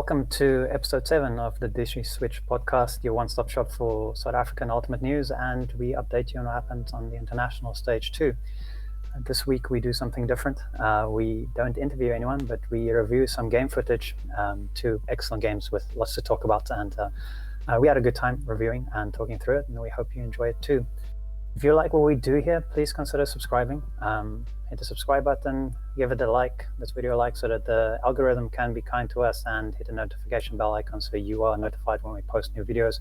Welcome to episode 7 of the Dishy Switch Podcast, your one-stop shop for South African ultimate news, and we update you on what happens on the international stage too. This week we do something different. We don't interview anyone, but we review some game footage, 2 excellent games with lots to talk about, and we had a good time reviewing and talking through it, and we hope you enjoy it too. If you like what we do here, please consider subscribing. Hit the subscribe button, give it a like, this video a like, so that the algorithm can be kind to us, and hit the notification bell icon so you are notified when we post new videos.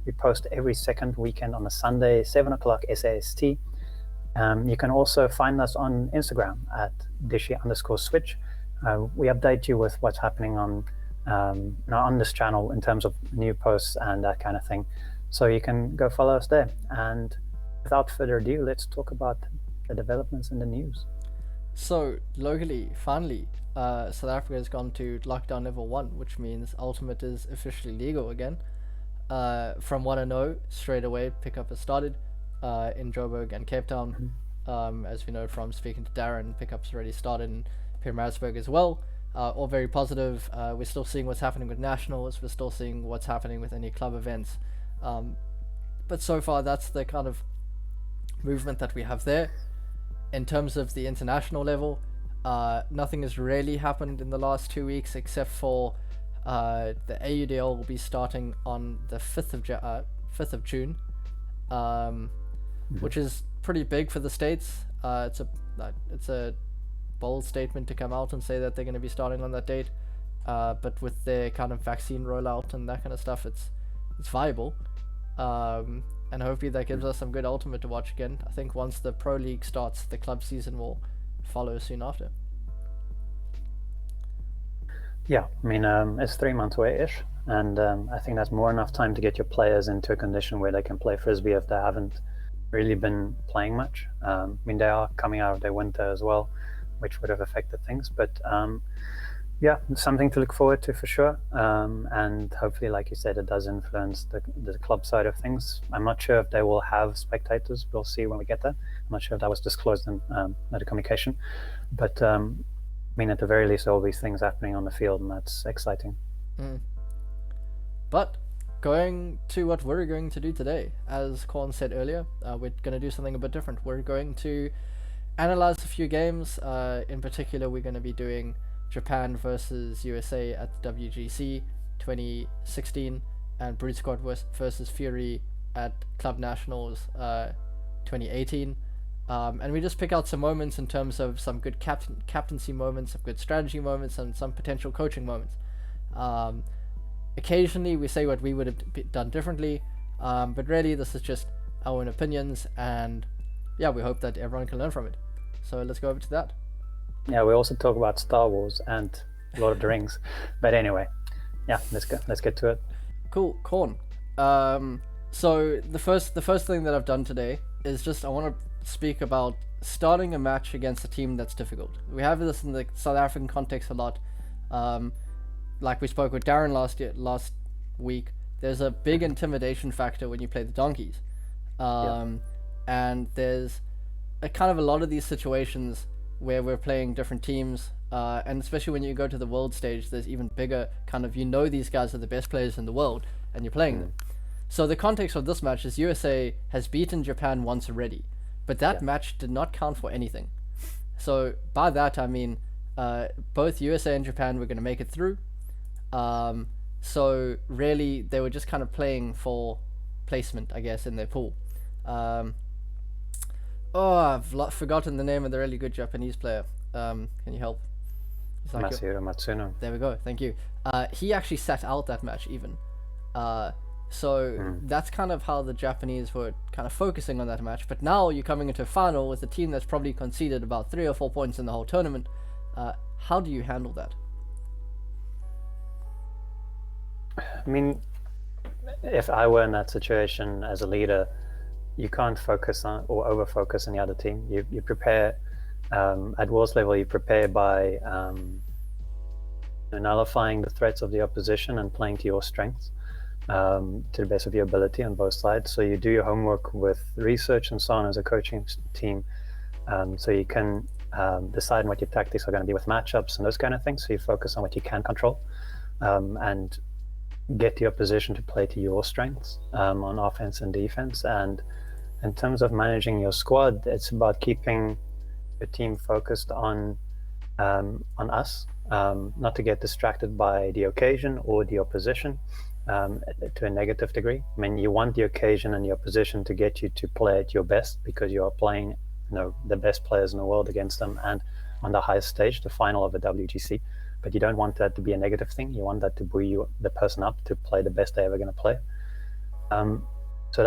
We post every second weekend on a Sunday, 7 o'clock SAST. You can also find us on Instagram at Dishy_Switch. We update you with what's happening on this channel in terms of new posts and that kind of thing. So you can go follow us there. And without further ado, let's talk about the developments in the news. So, locally, finally, South Africa has gone to lockdown level 1, which means Ultimate is officially legal again. From what I know, straight away, pickup has started in Joburg and Cape Town. As we know from speaking to Darren, pickup's already started in Pietermaritzburg as well. All very positive. We're still seeing what's happening with nationals. We're still seeing what's happening with any club events. But so far, that's the kind of movement that we have there. In terms of the international level, nothing has really happened in the last 2 weeks except for the AUDL will be starting on the 5th of June, which is pretty big for the States. It's a bold statement to come out and say that they're going to be starting on that date, but with their kind of vaccine rollout and that kind of stuff, it's viable. And hopefully that gives us some good Ultimate to watch again. I think once the Pro League starts, the club season will follow soon after. Yeah, I mean, it's 3 months away-ish, and I think that's more enough time to get your players into a condition where they can play Frisbee if they haven't really been playing much. I mean, they are coming out of their winter as well, which would have affected things, but yeah, something to look forward to for sure. And hopefully, like you said, it does influence the club side of things. I'm not sure if they will have spectators. We'll see when we get there. I'm not sure if that was disclosed in the communication. But I mean, at the very least, all these things happening on the field, and that's exciting. But going to what we're going to do today, as Corn said earlier, we're going to do something a bit different. We're going to analyze a few games. In particular, we're going to be doing Japan versus USA at the WUGC 2016 and Brute Squad versus Fury at Club Nationals 2018, and we just pick out some moments in terms of some good captaincy moments, some good strategy moments, and some potential coaching moments. Occasionally we say what we would have done differently, but really this is just our own opinions, and yeah, we hope that everyone can learn from it. So let's go over to that. Yeah, we also talk about Star Wars and Lord of the Rings. But anyway, yeah, let's get to it. Cool, Corn. So the first thing that I've done today is just I want to speak about starting a match against a team that's difficult. We have this in the South African context a lot. Like we spoke with Darren last week, there's a big intimidation factor when you play the Donkeys. And there's a lot of these situations where we're playing different teams, and especially when you go to the world stage, there's even bigger these guys are the best players in the world and you're playing them. So the context of this match is USA has beaten Japan once already, but that match did not count for anything. So by that I mean both USA and Japan were going to make it through. So really they were just kind of playing for placement, I guess, in their pool. I've forgotten the name of the really good Japanese player. Can you help? Masahiro Matsuno. There we go. Thank you. He actually sat out that match even. So that's kind of how the Japanese were kind of focusing on that match. But now you're coming into a final with a team that's probably conceded about 3 or 4 points in the whole tournament. How do you handle that? I mean, if I were in that situation as a leader, you can't focus on or over-focus on the other team. You prepare at Worlds level. You prepare by nullifying the threats of the opposition and playing to your strengths to the best of your ability on both sides. So you do your homework with research and so on as a coaching team, so you can decide what your tactics are going to be with matchups and those kind of things. So you focus on what you can control. and get the opposition to play to your strengths on offense and defense. And in terms of managing your squad, it's about keeping your team focused on us, not to get distracted by the occasion or the opposition to a negative degree. I mean, you want the occasion and the opposition to get you to play at your best because you are playing, the best players in the world against them and on the highest stage, the final of a WGC. But you don't want that to be a negative thing. You want that to buoy the person up to play the best they're ever going to play. So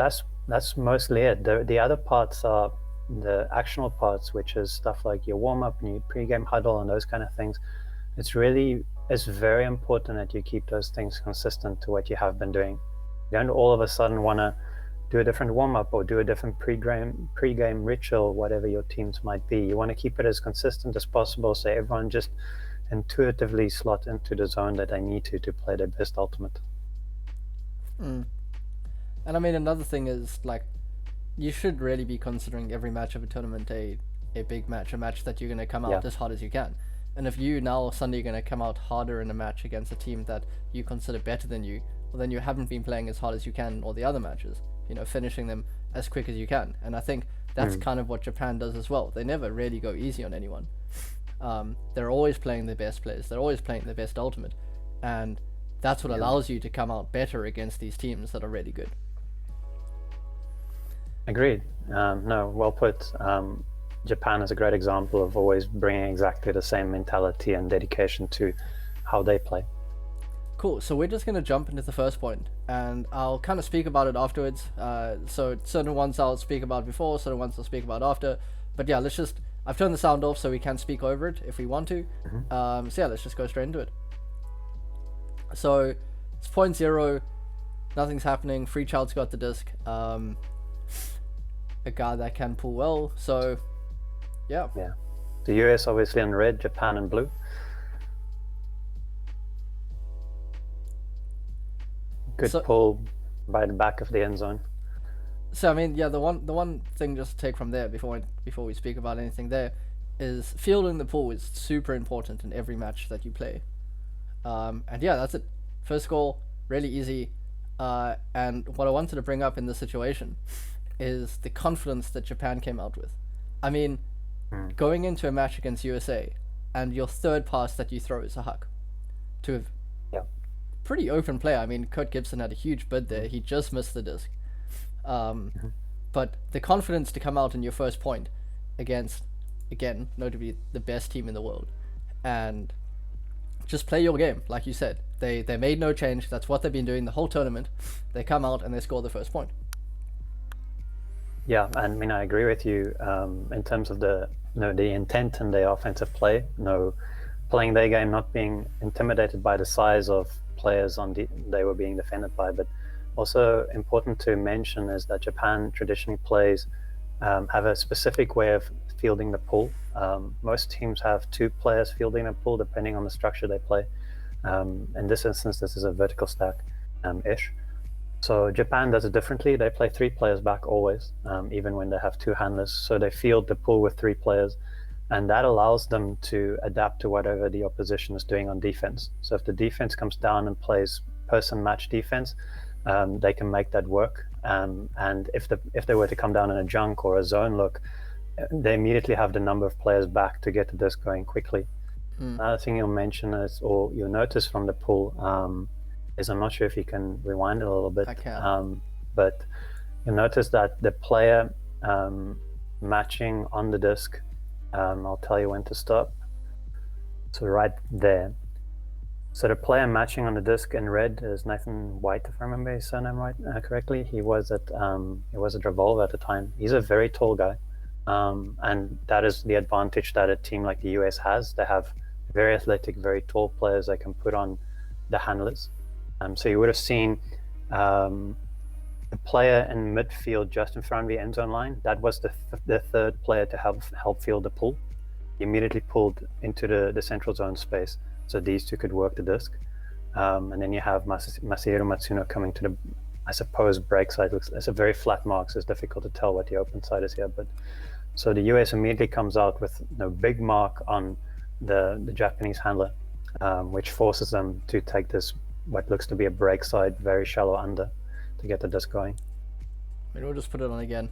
that's mostly it. The other parts are the actional parts, which is stuff like your warm-up and your pre-game huddle and those kind of things. It's very important that you keep those things consistent to what you have been doing. You don't all of a sudden want to do a different warm-up or do a different pre-game ritual, whatever your teams might be. You want to keep it as consistent as possible so everyone just intuitively slot into the zone that they need to play their best ultimate. And I mean, another thing is, like, you should really be considering every match of a tournament a big match, a match that you're going to come out as hard as you can. And if you now suddenly going to come out harder in a match against a team that you consider better than you, well, then you haven't been playing as hard as you can in all the other matches, finishing them as quick as you can. And I think that's kind of what Japan does as well. They never really go easy on anyone. They're always playing their best players. They're always playing their best ultimate. And that's what allows you to come out better against these teams that are really good. Agreed. No, well put. Japan is a great example of always bringing exactly the same mentality and dedication to how they play. Cool. So we're just going to jump into the first point, and I'll kind of speak about it afterwards. So certain ones I'll speak about before, certain ones I'll speak about after. But yeah, I've turned the sound off so we can speak over it if we want to. So yeah, let's just go straight into it. So it's point 0. Nothing's happening. Free Child's got the disc. A guy that can pull well. So yeah. The US obviously in red, Japan in blue. Good pull by the back of the end zone. So I mean, yeah, the one thing just to take from there before we speak about anything there is fielding the pull is super important in every match that you play. And yeah, that's it. First goal, really easy. And what I wanted to bring up in this situation is the confidence that Japan came out with. I mean, going into a match against USA and your third pass that you throw is a huck to a pretty open play. I mean, Kurt Gibson had a huge bid there. He just missed the disc. But the confidence to come out in your first point against, again, notably the best team in the world, and just play your game, like you said. They made no change. That's what they've been doing the whole tournament. They come out and they score the first point. Yeah, I mean, I agree with you in terms of the intent and the offensive play. Playing their game, not being intimidated by the size of players they were being defended by. But also important to mention is that Japan traditionally have a specific way of fielding the pull. Most teams have 2 players fielding a pull depending on the structure they play. In this instance, this is a vertical stack ish. So Japan does it differently. They play 3 players back always, even when they have 2 handlers. So they field the pull with 3 players, and that allows them to adapt to whatever the opposition is doing on defense. So if the defense comes down and plays person match defense, they can make that work. And if they were to come down in a junk or a zone look, they immediately have the number of players back to get the disc going quickly. Another thing you'll mention or you'll notice from the pull is, I'm not sure if you can rewind it a little bit. I can. But you'll notice that the player matching on the disc, I'll tell you when to stop. So right there. So the player matching on the disc in red is Nathan White, if I remember his surname correctly. He was at Revolve at the time. He's a very tall guy, and that is the advantage that a team like the US has. They have very athletic, very tall players they can put on the handlers. So you would have seen the player in midfield just in front of the end zone line. That was the third player to help field the pull. He immediately pulled into the central zone space, so these 2 could work the disc. And then you have Masahiro Matsuno coming to the, I suppose, break side. It's a very flat mark, so it's difficult to tell what the open side is here. But so the US immediately comes out with big mark on the Japanese handler. which forces them to take this, what looks to be a break side, very shallow under to get the disc going. We'll just put it on again.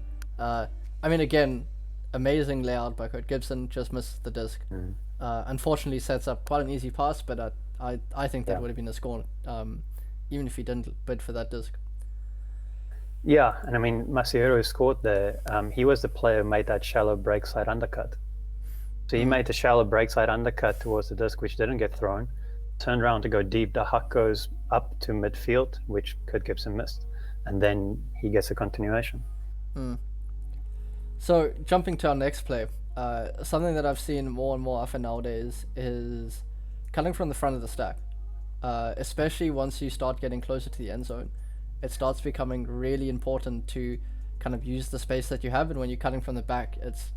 Again, amazing layout by Coach Gibson, just missed the disc. Unfortunately sets up quite an easy pass, but I think that would have been a score, even if he didn't bid for that disc. Yeah, and I mean, Masahiro scored there. He was the player who made that shallow break side undercut. So he made the shallow break side undercut towards the disc, which didn't get thrown. Turned around to go deep. The huck goes up to midfield, which Kurt Gibson missed. And then he gets a continuation. So jumping to our next play, something that I've seen more and more often nowadays is cutting from the front of the stack. Especially once you start getting closer to the end zone, it starts becoming really important to kind of use the space that you have, and when you're cutting from the back, it's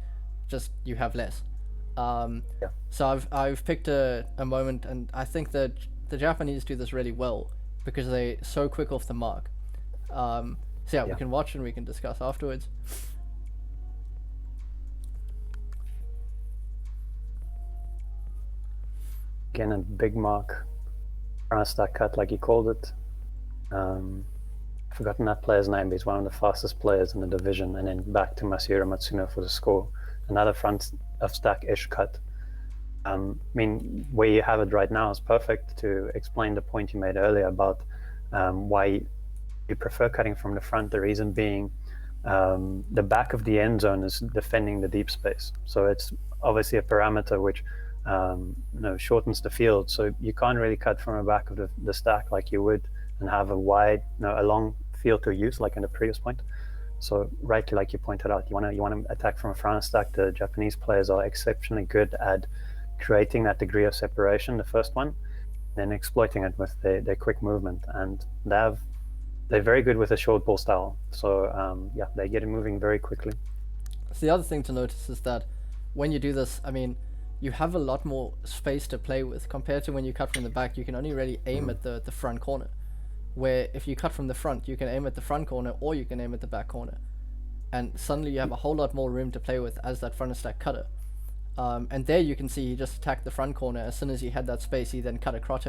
just you have less. So I've picked a moment, and I think that the Japanese do this really well because they're so quick off the mark. We can watch and we can discuss afterwards. Again, a big mark, front stack cut like he called it. Forgotten that player's name, but he's one of the fastest players in the division. And then back to Masahiro Matsuno for the score. Another front of stack-ish cut. I mean, where you have it right now is perfect to explain the point you made earlier about why you prefer cutting from the front. The reason being the back of the end zone is defending the deep space. So it's obviously a parameter which shortens the field. So you can't really cut from the back of the stack like you would and have a long field to use like in the previous point. So rightly, like you pointed out, you want to attack from a front stack. The Japanese players are exceptionally good at creating that degree of separation, the first one, then exploiting it with their quick movement. And they're very good with a short ball style. So they get it moving very quickly. So the other thing to notice is that when you do this, I mean, you have a lot more space to play with compared to when you cut from the back. You can only really aim at the front corner, where if you cut from the front, you can aim at the front corner or you can aim at the back corner, and suddenly you have a whole lot more room to play with as that front stack cutter. And there you can see he just attacked the front corner. As soon as he had that space, he then cut across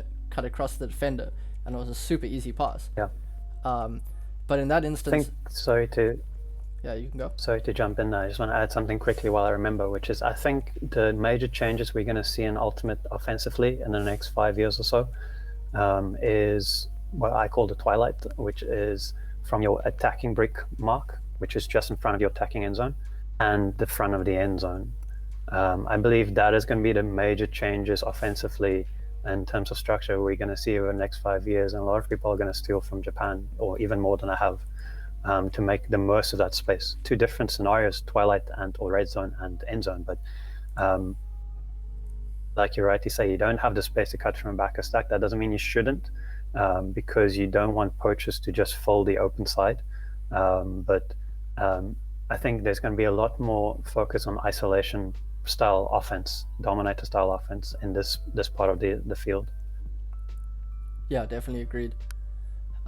the defender, and it was a super easy pass. But in that instance, you can go. Sorry to jump in there. I just want to add something quickly while I remember, which is I think the major changes we're going to see in Ultimate offensively in the next 5 years or so is what I call the twilight, which is from your attacking brick mark, which is just in front of your attacking end zone, and the front of the end zone. I believe that is going to be the major changes offensively in terms of structure we're going to see over the next 5 years, and a lot of people are going to steal from Japan, or even more than I have, to make the most of that space. Two different scenarios, twilight or red zone and end zone, but like you rightly say, you don't have the space to cut from back a stack. That doesn't mean you shouldn't, because you don't want poachers to just fold the open side. But I think there's going to be a lot more focus on isolation style offense, dominator style offense in this part of the field. Yeah, definitely agreed.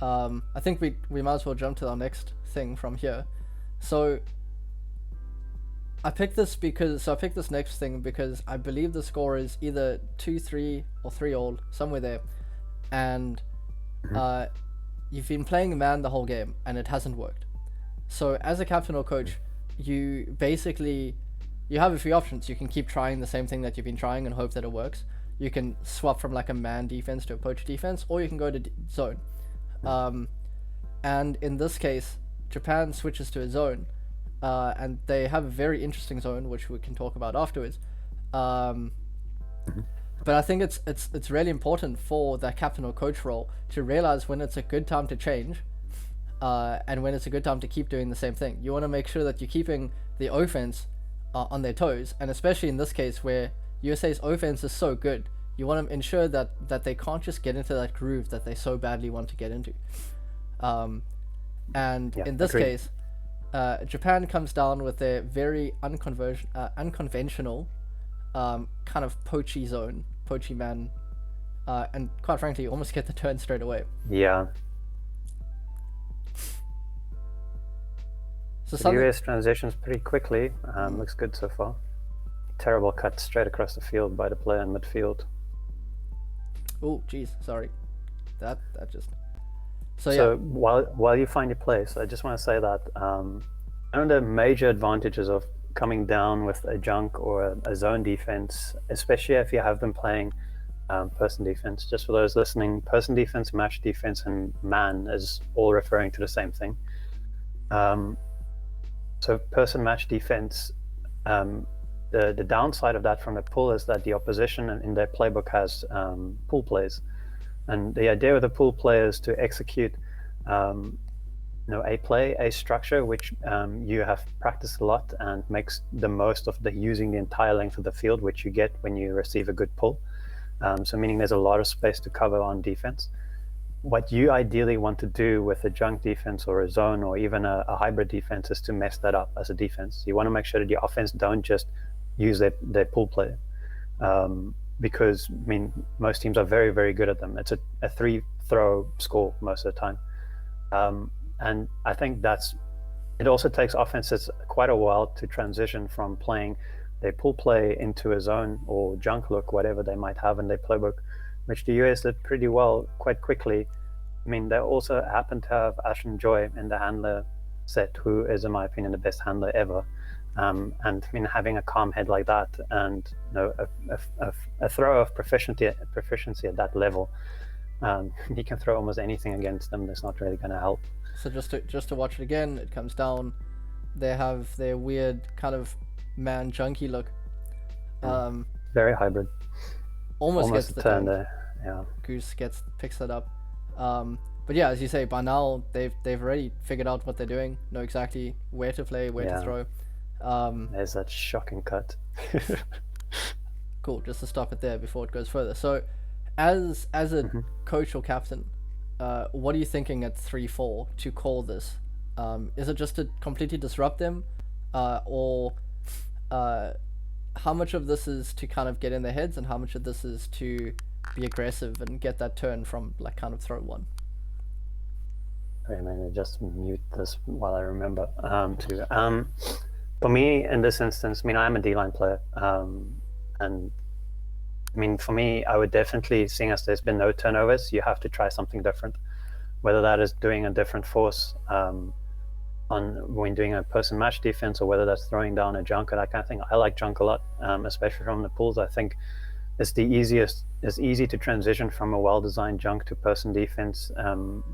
I think we might as well jump to our next thing from here. So I picked this next thing because I believe the score is either 2-3 or 3-all, somewhere there, and you've been playing man the whole game and it hasn't worked. So as a captain or coach, you have a few options. You can keep trying the same thing that you've been trying and hope that it works. You can swap from like a man defense to a poacher defense, or you can go to zone. And in this case, Japan switches to a zone, and they have a very interesting zone, which we can talk about afterwards. But I think it's really important for that captain or coach role to realize when it's a good time to change, and when it's a good time to keep doing the same thing. You want to make sure that you're keeping the offense on their toes, and especially in this case where USA's offense is so good, you want to ensure that they can't just get into that groove that they so badly want to get into. In this case, Japan comes down with a very unconventional kind of poachy man, and quite frankly, you almost get the turn straight away. Yeah. So the US transitions pretty quickly. Looks good so far. Terrible cut straight across the field by the player in midfield. Oh, geez, sorry. That just. So Yeah. while you find your place, I just want to say that one of the major advantages of coming down with a junk or a zone defense, especially if you have been playing person defense, just for those listening, person defense, match defense, and man is all referring to the same thing. So person match defense, the downside of that from the pool is that the opposition in their playbook has pool plays. And the idea with the pool play is to execute a play, a structure which you have practiced a lot and makes the most of using the entire length of the field, which you get when you receive a good pull. So meaning there's a lot of space to cover on defense. What you ideally want to do with a junk defense or a zone or even a hybrid defense is to mess that up as a defense. You want to make sure that the offense don't just use their pull play. Because most teams are very, very good at them. It's a 3-throw score most of the time. And I think it also takes offenses quite a while to transition from playing their pull play into a zone or junk look, whatever they might have in their playbook, which the US did pretty well quite quickly. They also happen to have Ashton Joy in the handler set, who is, in my opinion, the best handler ever. And having a calm head like that and a throw of proficiency at that level, you can throw almost anything against them. That's not really going to help. So just to watch it again, it comes down. They have their weird kind of man junkie look. Very hybrid. Almost gets the turn there. Yeah. Goose picks that up. But yeah, as you say, by now they've already figured out what they're doing, know exactly where to play, where to throw. There's that shocking cut. Cool. Just to stop it there before it goes further. So, as a coach or captain, what are you thinking at 3-4 to call this? Is it just to completely disrupt them, or how much of this is to kind of get in their heads, and how much of this is to be aggressive and get that turn from kind of throw one? Wait, maybe just mute this while I remember to. For me, in this instance, I'm a D-line player, and for me, I would definitely, seeing as there's been no turnovers, you have to try something different, whether that is doing a different force when doing a person match defense, or whether that's throwing down a junk or that kind of thing. I like junk a lot, especially from the pools. I think it's easy to transition from a well-designed junk to person defense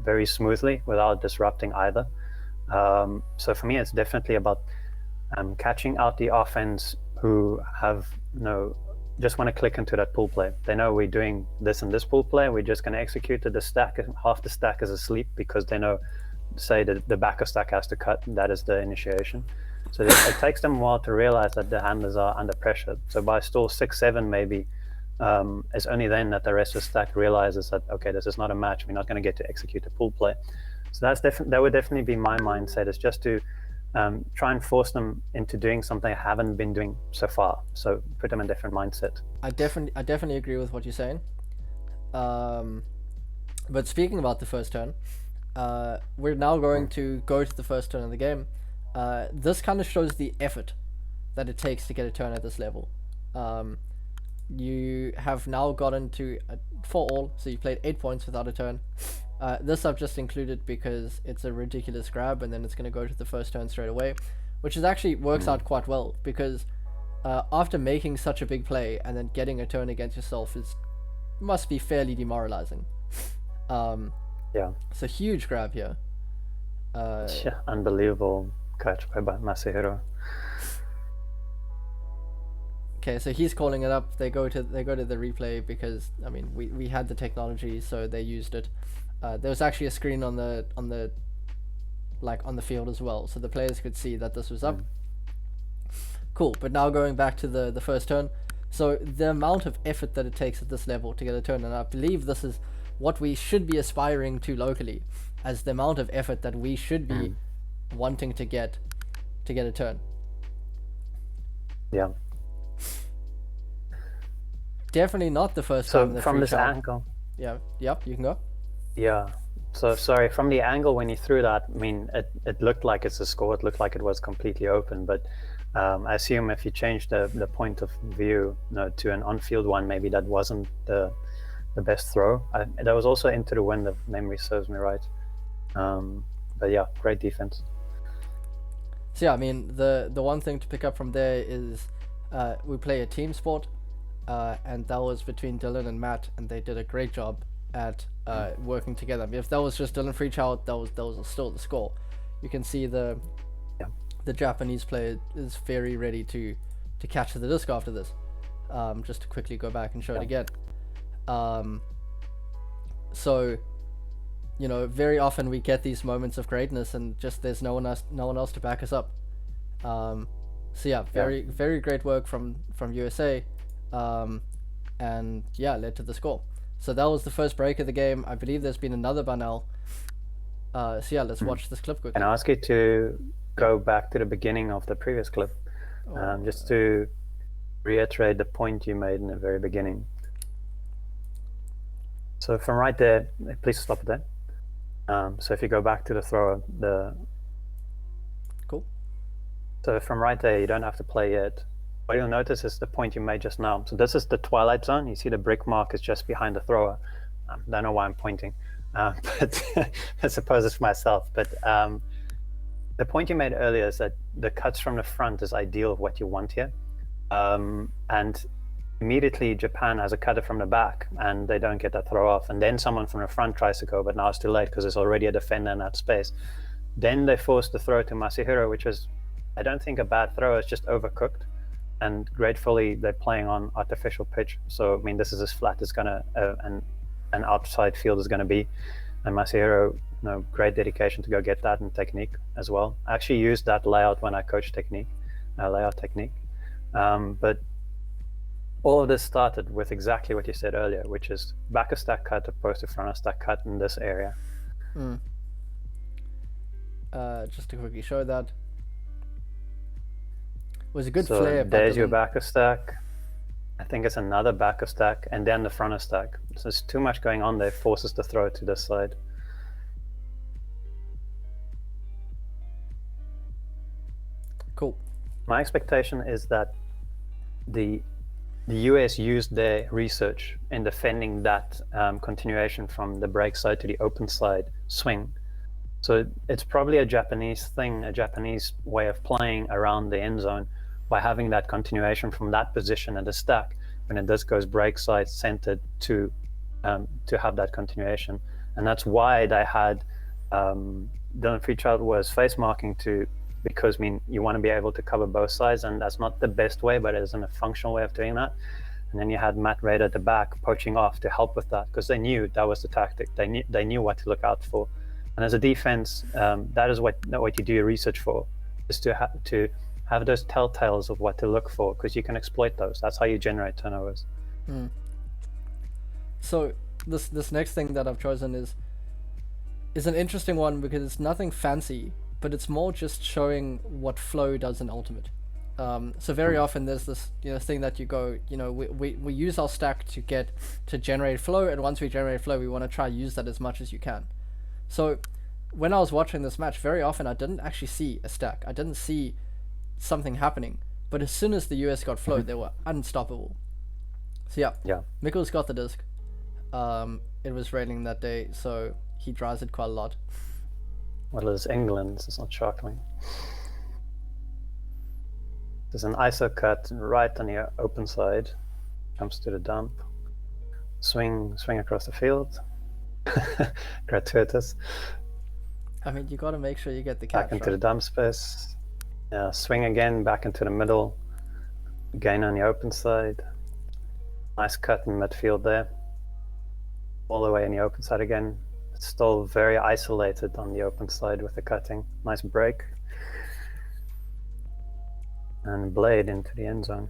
very smoothly without disrupting either. So for me, it's definitely about catching out the offense who have just want to click into that pool play. They know we're doing this and this pool play. We're just going to execute it. Half the stack is asleep because they know, say, the back of stack has to cut. That is the initiation. So it takes them a while to realize that the handlers are under pressure. So by stall 6-7 maybe, it's only then that the rest of the stack realizes that, okay, this is not a match. We're not going to get to execute a pool play. So that would definitely be my mindset, is just to try and force them into doing something they haven't been doing so far. So put them in a different mindset. I definitely agree with what you're saying. But speaking about the first turn, we're now going to go to the first turn of the game. This kind of shows the effort that it takes to get a turn at this level. You have now gotten to 4 all, so you played 8 points without a turn. This I've just included because it's a ridiculous grab, and then it's going to go to the first turn straight away, which is actually works out quite well, because after making such a big play and then getting a turn against yourself must be fairly demoralizing. It's a huge grab here. Unbelievable catch by Masahiro. Okay, so he's calling it up. They go to the replay because we had the technology, so they used it. There was actually a screen on the field as well, so the players could see that this was up. Cool. But now going back to the first turn, so the amount of effort that it takes at this level to get a turn, and I believe this is what we should be aspiring to locally, as the amount of effort that we should be wanting to get a turn. Yeah. Definitely not the first so time. So from this angle. Yeah. Yep. You can go. Yeah. So sorry, from the angle when he threw that, it looked like it's a score. It looked like it was completely open, but I assume if you change the point of view to an on-field one, maybe that wasn't the the best throw. That was also into the wind, if memory serves me right. But yeah, great defense. So yeah, I mean, the one thing to pick up from there is we play a team sport, and that was between Dylan and Matt, and they did a great job at working together. I mean, if that was just Dylan Freechild, that was still the score. You can see the Japanese player is very ready to catch the disc after this. Just to quickly go back and show it again. So, you know, very often we get these moments of greatness, and just there's no one else to back us up. So yeah, very great work from USA, and yeah, led to the score. So that was the first break of the game. I believe there's been another by now. So yeah, let's watch this clip quickly. Can I ask you to go back to the beginning of the previous clip, just to reiterate the point you made in the very beginning. So from right there, please stop it there. So if you go back to the thrower, Cool. So from right there, you don't have to play yet. What you'll notice is the point you made just now. So this is the twilight zone. You see the brick mark is just behind the thrower. Don't know why I'm pointing, but I suppose it's myself. But the point you made earlier is that the cuts from the front is ideal of what you want here. And immediately Japan has a cutter from the back, and they don't get that throw off. And then someone from the front tries to go, but now it's too late because there's already a defender in that space. Then they force the throw to Masahiro, which is, I don't think, a bad throw. It's just overcooked. And gratefully, they're playing on artificial pitch. So, I mean, this is as flat as gonna an outside field is going to be. And Masahiro, you know, great dedication to go get that and technique as well. I actually used that layout when I coached layout technique. But all of this started with exactly what you said earlier, which is back of stack cut opposed to front of stack cut in this area. Just to quickly show that. Was a good flare. There's your back of stack. I think it's another back of stack, and then the front of stack. So there's too much going on there, forces the throw to this side. Cool. My expectation is that the US used their research in defending that continuation from the break side to the open side swing. So it's probably a Japanese thing, a Japanese way of playing around the end zone by having that continuation from that position in the stack when the disc goes break side centered to have that continuation. And that's why they had Dylan Freechild was face marking because I mean you want to be able to cover both sides, and that's not the best way, but it isn't a functional way of doing that. And then you had Matt Rader at the back poaching off to help with that because they knew that was the tactic. They knew what to look out for. And as a defense, that is what you do your research for, is to have those telltales of what to look for, because you can exploit those. That's how you generate turnovers. So this next thing that I've chosen is an interesting one because it's nothing fancy, but it's more just showing what flow does in Ultimate. So very often there's this thing that you go, we use our stack to generate flow, and once we generate flow, we want to try use that as much as you can. So when I was watching this match, very often I didn't actually see a stack. I didn't see something happening. But as soon as the US got flow, they were unstoppable. So yeah. Mikkel's got the disc. It was raining that day, so he drives it quite a lot. Well, it's England, so it's not shocking. There's an ISO cut right on the open side. Comes to the dump. Swing across the field. Gratuitous. I mean, you got to make sure you get the catch. Back into the dump space. Swing again, back into the middle. Again on the open side. Nice cut in midfield there. All the way in the open side again. It's still very isolated on the open side with the cutting. Nice break. And blade into the end zone.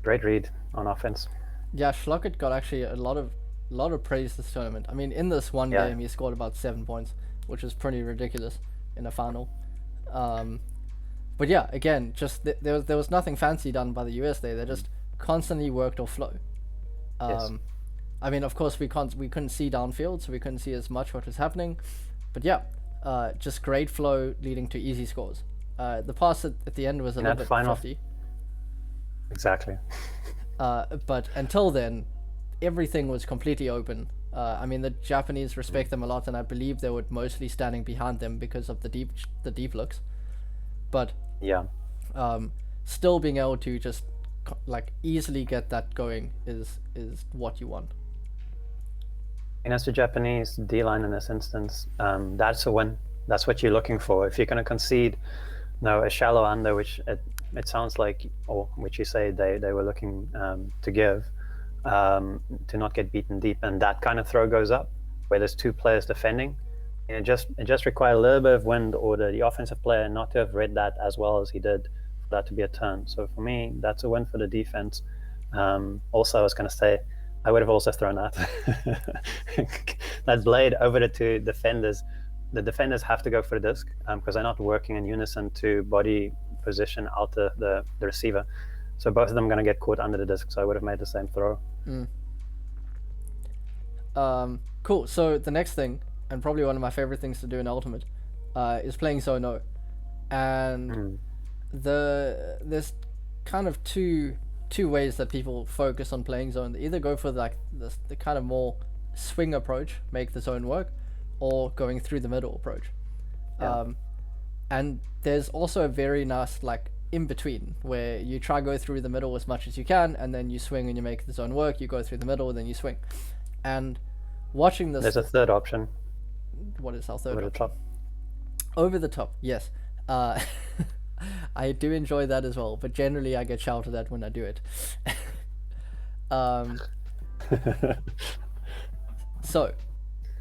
Great read on offense. Yeah, Schlockett got actually a lot of praise this tournament. I mean, in this one game, he scored about 7 points, which is pretty ridiculous in a final. But yeah, again, just there was nothing fancy done by the US there. They just constantly worked off flow. I mean, of course, we couldn't see downfield, so we couldn't see as much what was happening. But yeah, just great flow leading to easy scores. The pass at the end was a little bit 50. Exactly. But until then, everything was completely open. I mean, the Japanese respect them a lot, and I believe they were mostly standing behind them because of the deep looks. But Yeah. Still being able to just like easily get that going is what you want. And as the Japanese D-line in this instance, that's a win. That's what you're looking for. If you're going to concede, a shallow under, which it sounds like, or which you say they were looking to give, to not get beaten deep, and that kind of throw goes up where there's two players defending, and it just required a little bit of wind or the offensive player not to have read that as well as he did for that to be a turn. So for me, that's a win for the defense. Also, I was going to say, I would have also thrown that that blade over the two defenders. The defenders have to go for the disc because they're not working in unison to body position out the receiver. So both of them are going to get caught under the disc. So I would have made the same throw. Cool. So the next thing, and probably one of my favorite things to do in Ultimate, is playing Zone-O. And there's kind of two ways that people focus on playing zone. They either go for like the kind of more swing approach, make the zone work, or going through the middle approach. And there's also a very nice like in between where you try go through the middle as much as you can, and then you swing and you make the zone work. You go through the middle, then you swing. And watching this, there's a third option. What is our third Over option? the top. Over the top, yes. I do enjoy that as well, but generally I get shouted at when I do it. So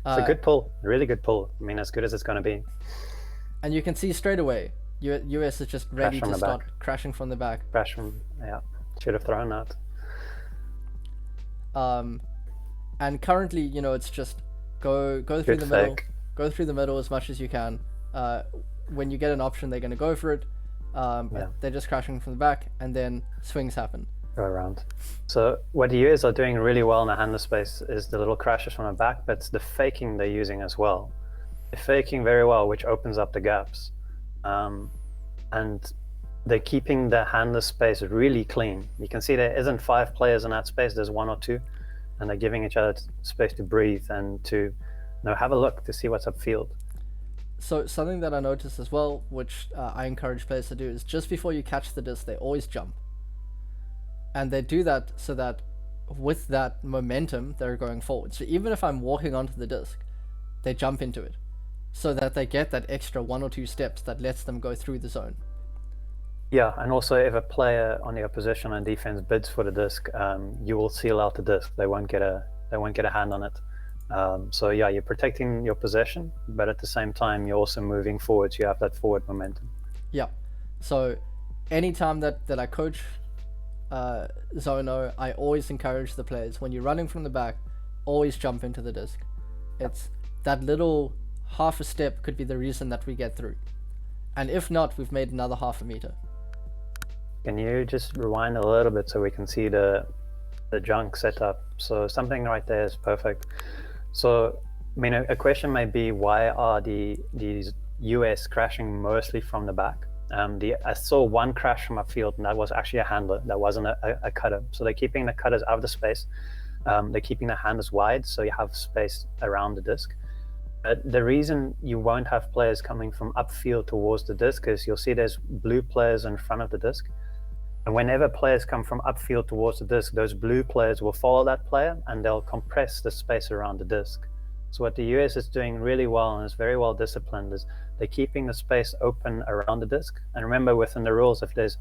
it's a good pull, really good pull. I mean, as good as it's going to be. And you can see straight away, US is just ready to start crashing from the back. Crash from, yeah. Should have thrown that. And currently, it's just go through the middle, go through the middle as much as you can. When you get an option, they're going to go for it. But they're just crashing from the back, and then swings happen. Go around. So what the US are doing really well in the handler space is the little crashes from the back, but it's the faking they're using as well. They're faking very well, which opens up the gaps. And they're keeping the handler space really clean. You can see there isn't 5 players in that space, there's 1 or 2, and they're giving each other space to breathe and to have a look to see what's upfield. So something that I noticed as well, which I encourage players to do, is just before you catch the disc, they always jump. And they do that so that with that momentum, they're going forward. So even if I'm walking onto the disc, they jump into it so that they get that extra 1 or 2 steps that lets them go through the zone. Yeah, and also if a player on the opposition on defense bids for the disc, you will seal out the disc. They won't get a hand on it. So yeah, you're protecting your possession, but at the same time, you're also moving forward. So you have that forward momentum. Yeah. So anytime that I coach Zone-O, I always encourage the players, when you're running from the back, always jump into the disc. It's that little half a step could be the reason that we get through. And if not, we've made another half a meter. Can you just rewind a little bit so we can see the junk setup? So something right there is perfect. So, I mean, a question may be, why are these US crashing mostly from the back? I saw one crash from upfield, and that was actually a handler. That wasn't a cutter. So they're keeping the cutters out of the space. They're keeping the handlers wide, so you have space around the disc. The reason you won't have players coming from upfield towards the disc is you'll see there's blue players in front of the disc. And whenever players come from upfield towards the disc, those blue players will follow that player and they'll compress the space around the disc. So what the US is doing really well, and is very well disciplined, is they're keeping the space open around the disc. And remember, within the rules, if there's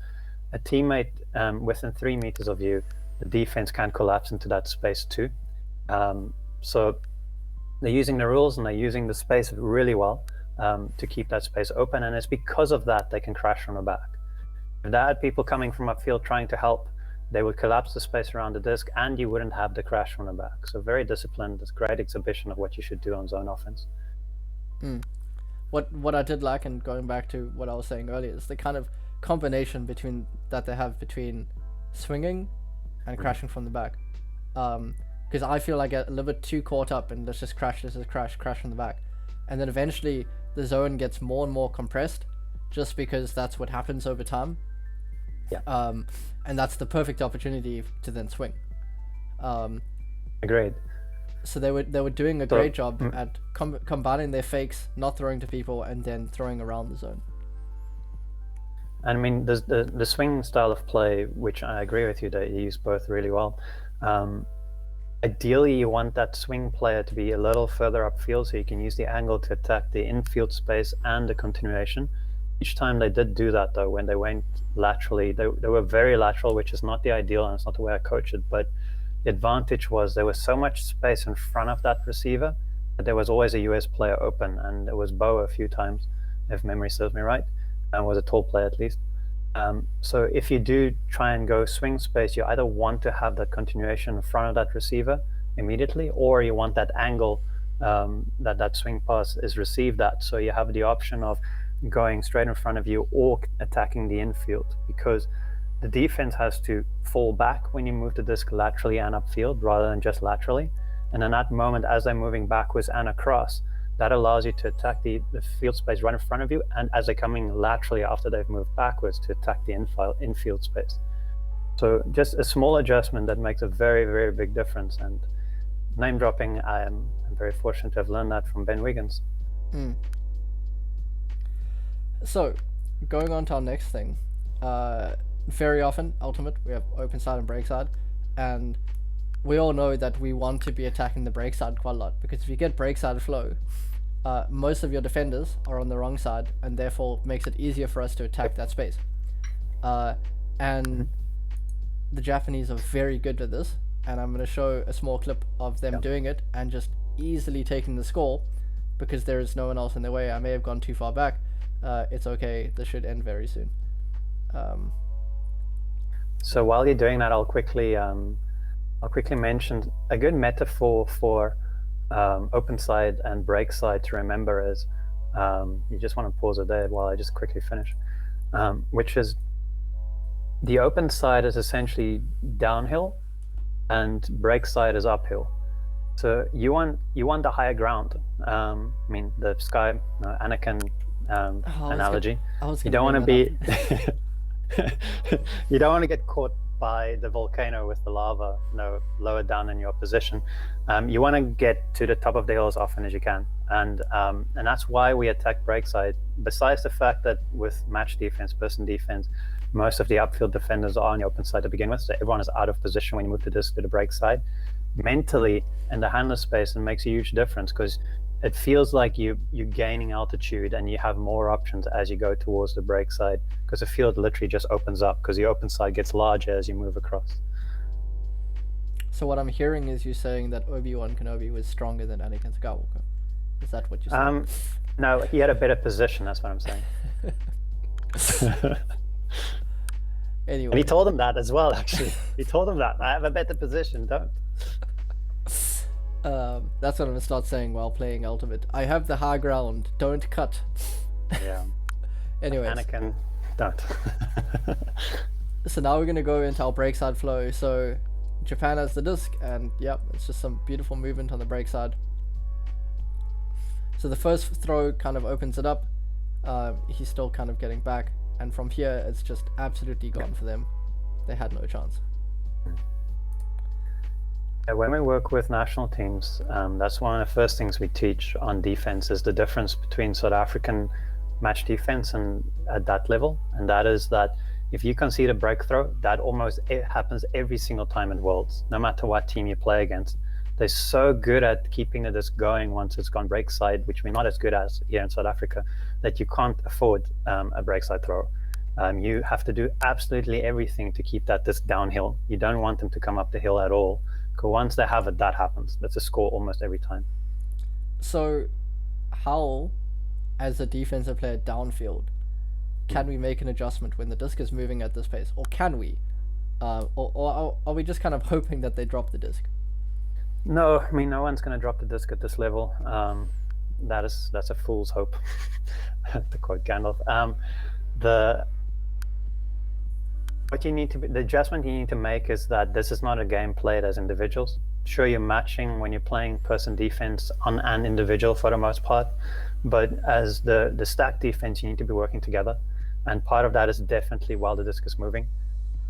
a teammate within 3 meters of you, the defense can collapse into that space too. So they're using the rules and they're using the space really well to keep that space open. And it's because of that they can crash from the back. If they had people coming from upfield trying to help, they would collapse the space around the disc and you wouldn't have the crash from the back. So very disciplined. It's a great exhibition of what you should do on zone offense. What I did like, and going back to what I was saying earlier, is the kind of combination that they have between swinging and crashing from the back. Because I feel I get a little bit too caught up in let's just crash from the back. And then eventually the zone gets more and more compressed just because that's what happens over time. Yeah. And that's the perfect opportunity to then swing. Agreed. So they were doing a great job at combining their fakes, not throwing to people, and then throwing around the zone. I mean, the swing style of play, which I agree with you that you use both really well. Ideally, you want that swing player to be a little further upfield so you can use the angle to attack the infield space and the continuation. Each time they did do that, though, when they went laterally, they were very lateral, which is not the ideal, and it's not the way I coach it. But the advantage was there was so much space in front of that receiver that there was always a US player open, and it was Bo a few times, if memory serves me right, and was a tall player at least. So if you do try and go swing space, you either want to have that continuation in front of that receiver immediately, or you want that angle that swing pass is received at. So you have the option of going straight in front of you or attacking the infield, because the defense has to fall back when you move the disc laterally and upfield rather than just laterally. And in that moment, as they're moving backwards and across, that allows you to attack the field space right in front of you, and as they're coming laterally after they've moved backwards, to attack the infield space. So just a small adjustment that makes a very, very big difference. And name dropping, I'm very fortunate to have learned that from Ben Wiggins. So going on to our next thing, very often Ultimate we have open side and break side, and we all know that we want to be attacking the break side quite a lot, because if you get break side flow, most of your defenders are on the wrong side, and therefore makes it easier for us to attack that space. And the Japanese are very good at this, and I'm going to show a small clip of them doing it and just easily taking the score, because there is no one else in their way. I may have gone too far back. It's okay. This should end very soon. So while you're doing that, I'll quickly mention a good metaphor for open side and break side to remember is, you just want to pause it there while I just quickly finish, which is the open side is essentially downhill and break side is uphill. So you want the higher ground. I mean, the Sky Anakin analogy. You don't want to be you don't want to get caught by the volcano with the lava lower down in your position. You want to get to the top of the hill as often as you can, and that's why we attack break side. Besides the fact that with match defense, person defense, most of the upfield defenders are on the open side to begin with, so everyone is out of position when you move the disc to the break side. Mentally, in the handler space, it makes a huge difference, because it feels like you're gaining altitude and you have more options as you go towards the break side, because the field literally just opens up, because the open side gets larger as you move across. So what I'm hearing is you saying that Obi-Wan Kenobi was stronger than Anakin Skywalker. Is that what you're saying? No, he had a better position, that's what I'm saying. Anyway. And he told him that as well, actually. He told him that. I have a better position, don't. That's what I'm gonna start saying while playing Ultimate. I have the high ground, don't cut. Yeah. Anyways. Anakin, don't. So now we're gonna go into our break side flow. So Japan has the disc, and yep, it's just some beautiful movement on the break side. So the first throw kind of opens it up. He's still kind of getting back, and from here it's just absolutely gone for them. They had no chance. When we work with national teams, that's one of the first things we teach on defense, is the difference between South African match defense and at that level. And that is that if you concede a break throw, that almost happens every single time in Worlds, no matter what team you play against. They're so good at keeping the disc going once it's gone break side, which we're not as good as here in South Africa, that you can't afford a break side throw. You have to do absolutely everything to keep that disc downhill. You don't want them to come up the hill at all. Once they have it, that happens. That's a score almost every time. So how, as a defensive player downfield, can we make an adjustment when the disc is moving at this pace? Or can we? Or are we just kind of hoping that they drop the disc? No, I mean, no one's going to drop the disc at this level. That's a fool's hope, to quote Gandalf. The adjustment you need to make is that this is not a game played as individuals. Sure, you're matching when you're playing person defense on an individual for the most part, but as the stack defense, you need to be working together. And part of that is definitely while the disc is moving.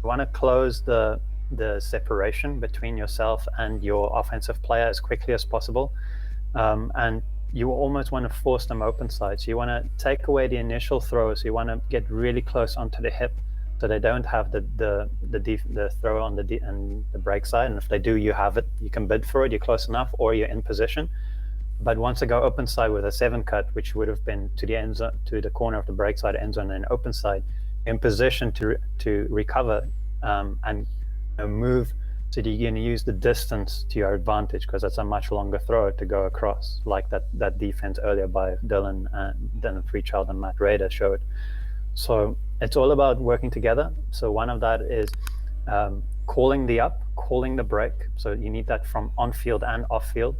You want to close the the separation between yourself and your offensive player as quickly as possible. And you almost want to force them open side. So you want to take away the initial throw. So you want to get really close onto the hip, so they don't have the throw on and the break side. And if they do, you have it. You can bid for it. You're close enough, or you're in position. But once they go open side with a 7 cut, which would have been to the end zone, to the corner of the break side end zone and open side, in position to recover and move. So you're going to use the distance to your advantage, because that's a much longer throw to go across, like that defense earlier by Dylan Freechild and Matt Rader showed. So it's all about working together. So one of that is calling the up, calling the break. So you need that from on field and off field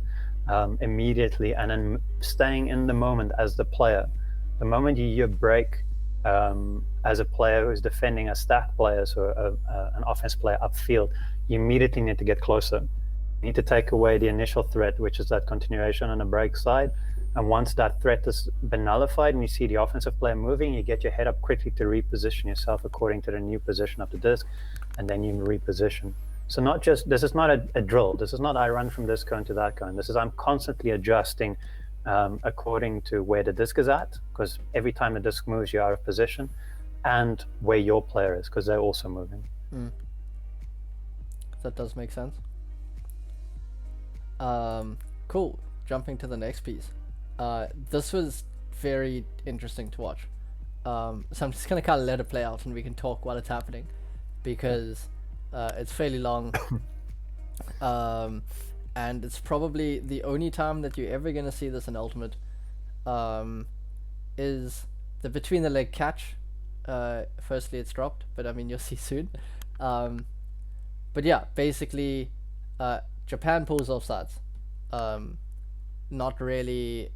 immediately, and then staying in the moment as the player. The moment you break as a player who's defending a stack player, so an offense player upfield, you immediately need to get closer. You need to take away the initial threat, which is that continuation on the break side. And once that threat has been nullified and you see the offensive player moving, you get your head up quickly to reposition yourself according to the new position of the disc, and then you reposition. So this is not a drill. This is not I run from this cone to that cone. This is I'm constantly adjusting according to where the disc is at, because every time the disc moves, you're out of position, and where your player is, because they're also moving. That does make sense. Cool. Jumping to the next piece. This was very interesting to watch. So I'm just gonna kind of let it play out, and we can talk while it's happening, because it's fairly long. And it's probably the only time that you're ever gonna see this in Ultimate. Is the between the leg catch. Firstly, it's dropped, but I mean you'll see soon. But yeah, basically, Japan pulls offsides. Not really.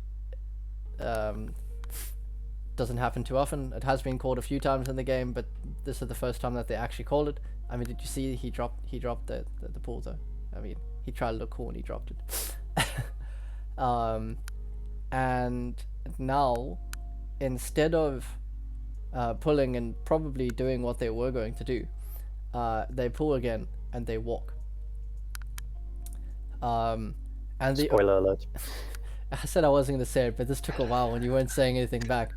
Doesn't happen too often. It has been called a few times in the game, but this is the first time that they actually called it. I mean, did you see he dropped the pull though? I mean, he tried to look cool and he dropped it. And now, instead of pulling and probably doing what they were going to do, they pull again and they walk. And Spoiler alert. I said I wasn't going to say it, but this took a while when you weren't saying anything back.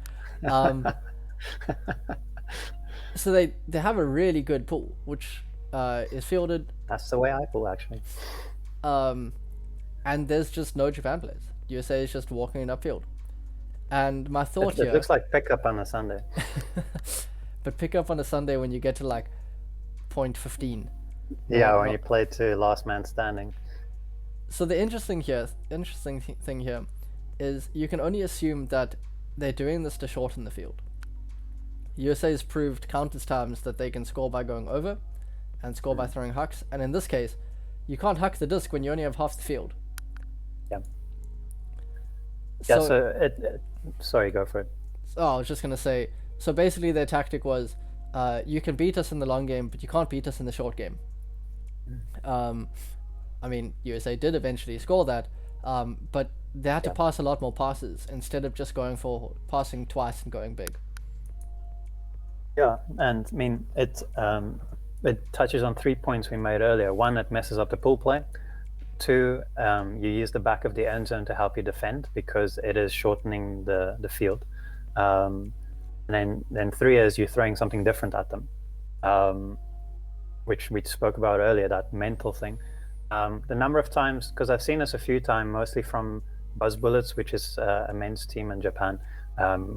So they have a really good pull, which is fielded. That's the way I pull, actually. And there's just no Japan players. USA is just walking in upfield. And my thought here... It looks like pickup on a Sunday. But pick up on a Sunday when you get to like 0.15. Yeah, when you play to last man standing. So the interesting thing here is you can only assume that they're doing this to shorten the field. USA has proved countless times that they can score by going over and score by throwing hucks, and in this case, you can't huck the disc when you only have half the field. Yeah. So sorry, go for it. Oh, I was just going to say, so basically their tactic was, you can beat us in the long game, but you can't beat us in the short game. I mean, USA did eventually score that, but they had to pass a lot more passes instead of just going for passing twice and going big. Yeah, and I mean, it touches on 3 points we made earlier. One, it messes up the pull play. Two, you use the back of the end zone to help you defend because it is shortening the field. And then three is you're throwing something different at them, which we spoke about earlier, that mental thing. The number of times, because I've seen this a few times, mostly from Buzz Bullets, which is a men's team in Japan,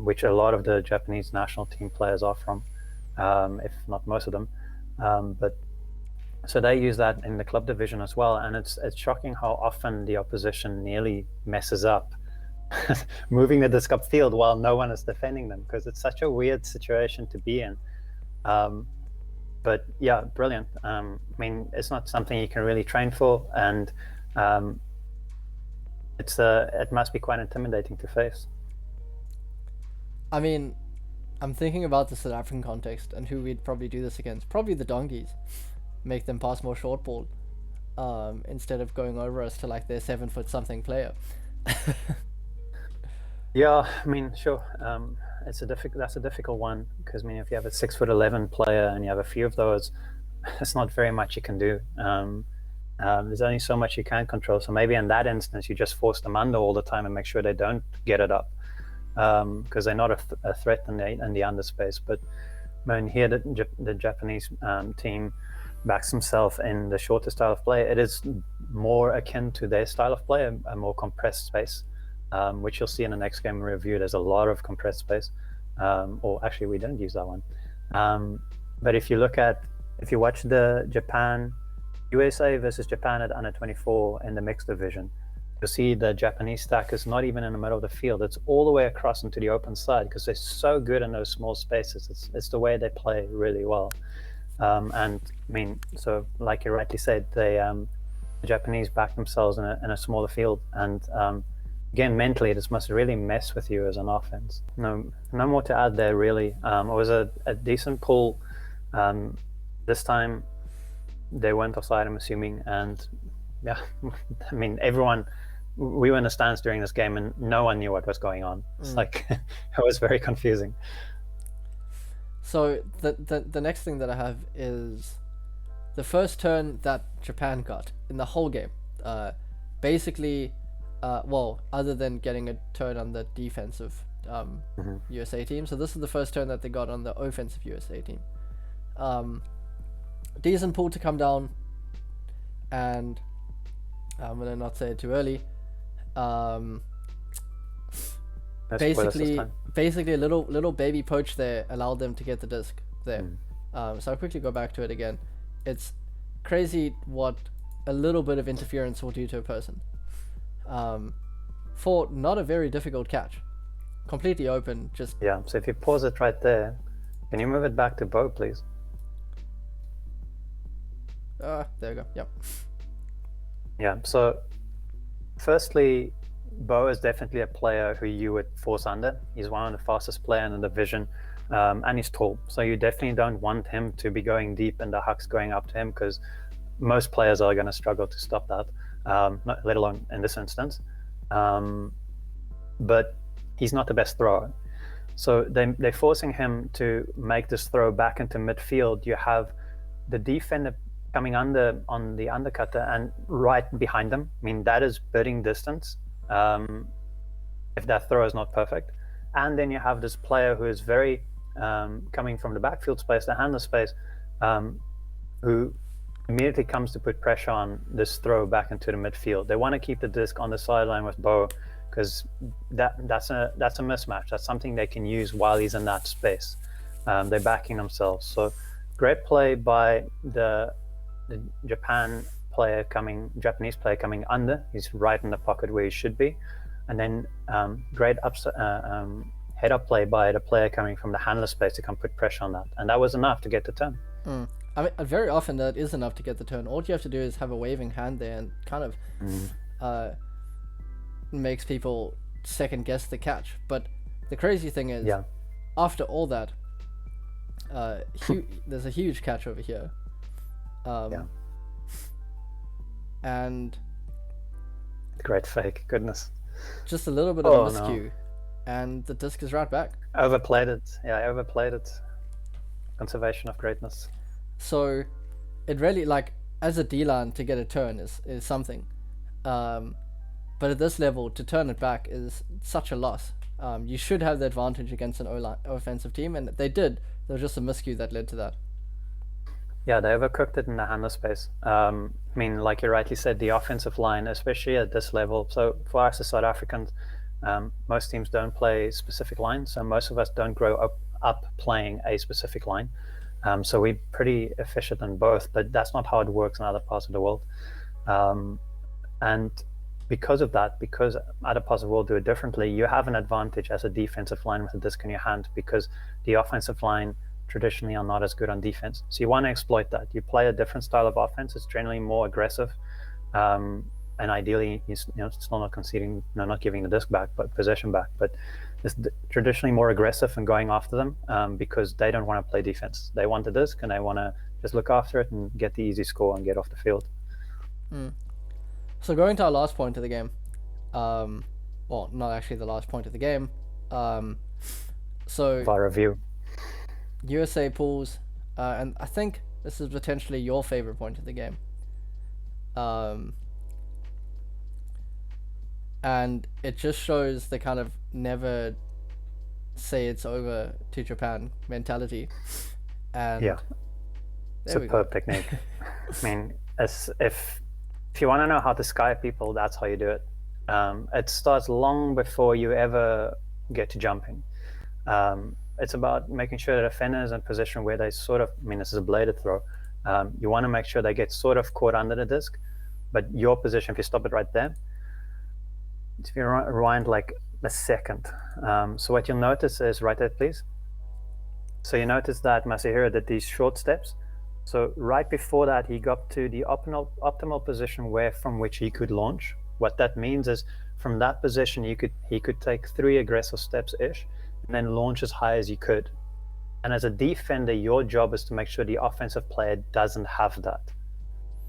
which a lot of the Japanese national team players are from, if not most of them. But so they use that in the club division as well, and it's shocking how often the opposition nearly messes up moving the disc upfield while no one is defending them, because it's such a weird situation to be in. But yeah, brilliant. I mean, it's not something you can really train for, and it must be quite intimidating to face. I mean, I'm thinking about the South African context and who we'd probably do this against. Probably the Donkeys. Make them pass more short ball instead of going over us to like their 7-foot something player. Yeah, I mean, sure. That's a difficult one, because I mean, if you have a 6'11" player and you have a few of those, there's not very much you can do. There's only so much you can control. So maybe in that instance, you just force them under all the time and make sure they don't get it up, because they're not a threat in the underspace. But when here the Japanese team backs himself in the shorter style of play, it is more akin to their style of play, a more compressed space, which you'll see in the next game review. There's a lot of compressed space, or actually we didn't use that one. But if you watch the USA versus Japan at under 24 in the mixed division, you'll see the Japanese stack is not even in the middle of the field. It's all the way across into the open side because they're so good in those small spaces. It's the way they play really well. And I mean, so like you rightly said, the Japanese back themselves in a smaller field, and again, mentally, this must really mess with you as an offense. No more to add there, really. It was a decent pull. This time, they went offside, I'm assuming, and yeah, I mean, we were in the stands during this game, and no one knew what was going on. It's like it was very confusing. So the next thing that I have is the first turn that Japan got in the whole game. Basically, well, other than getting a turn on the defensive USA team. So this is the first turn that they got on the offensive USA team. Decent pull to come down, and I'm gonna not say it too early. Basically a little baby poach there allowed them to get the disc there. So I'll quickly go back to it again. It's crazy what a little bit of interference will do to a person. For not a very difficult catch, completely open. Just yeah. So if you pause it right there, can you move it back to Bo, please? There we go. Yep. Yeah. So firstly, Bo is definitely a player who you would force under. He's one of the fastest players in the division, and he's tall. So you definitely don't want him to be going deep and the hucks going up to him, because most players are going to struggle to stop that, let alone in this instance. But he's not the best thrower. So they're forcing him to make this throw back into midfield. You have the defender coming under on the undercutter and right behind them. I mean, that is bidding distance. If that throw is not perfect, and then you have this player who is very coming from the backfield space, the handler space, who immediately comes to put pressure on this throw back into the midfield. They want to keep the disc on the sideline with Bo, because that's a mismatch. That's something they can use while he's in that space. They're backing themselves. So great play by the Japanese player coming under. He's right in the pocket where he should be. And then great head up play by the player coming from the handler space to come put pressure on that. And that was enough to get the turn. I mean, very often that is enough to get the turn. All you have to do is have a waving hand there, and kind of makes people second guess the catch. But the crazy thing is, after all that, there's a huge catch over here. And great fake, goodness. Just a little bit of a miscue, and the disc is right back. Overplayed it. Conservation of greatness. So it really, like, as a D-line, to get a turn is something. But at this level, to turn it back is such a loss. You should have the advantage against an offensive team, and they did. There was just a miscue that led to that. Yeah, they overcooked it in the handler space. I mean, like you rightly said, the offensive line, especially at this level. So for us as South Africans, most teams don't play specific lines. So most of us don't grow up playing a specific line. So we're pretty efficient in both, but that's not how it works in other parts of the world. And because of that, because other parts of the world do it differently, you have an advantage as a defensive line with a disc in your hand, because the offensive line traditionally are not as good on defense. So you want to exploit that. You play a different style of offense. It's generally more aggressive, and ideally, still not conceding, not giving the disc back, but possession back. But it's traditionally more aggressive and going after them, because they don't want to play defense. They want the disc and they want to just look after it and get the easy score and get off the field. So going to our last point of the game, well, not actually the last point of the game. So VAR review. USA pulls, and I think This is potentially your favorite point of the game. And it just shows the kind of never say it's over to Japan mentality. And Yeah, superb technique. I mean, if you want to know how to sky people, that's how you do it. It starts long before you ever get to jumping. It's about making sure the defender is in position where they sort of, I mean, this is a bladed throw. You want to make sure they get sort of caught under the disc, but your position, if you stop it right there, if you rewind like a second. So what you'll notice is, right there, please. So you notice that Masahiro did these short steps. So right before that, he got to the optimal position from which he could launch. What that means is, from that position, he could take 3 aggressive steps ish, and then launch as high as he could. And as a defender, your job is to make sure the offensive player doesn't have that.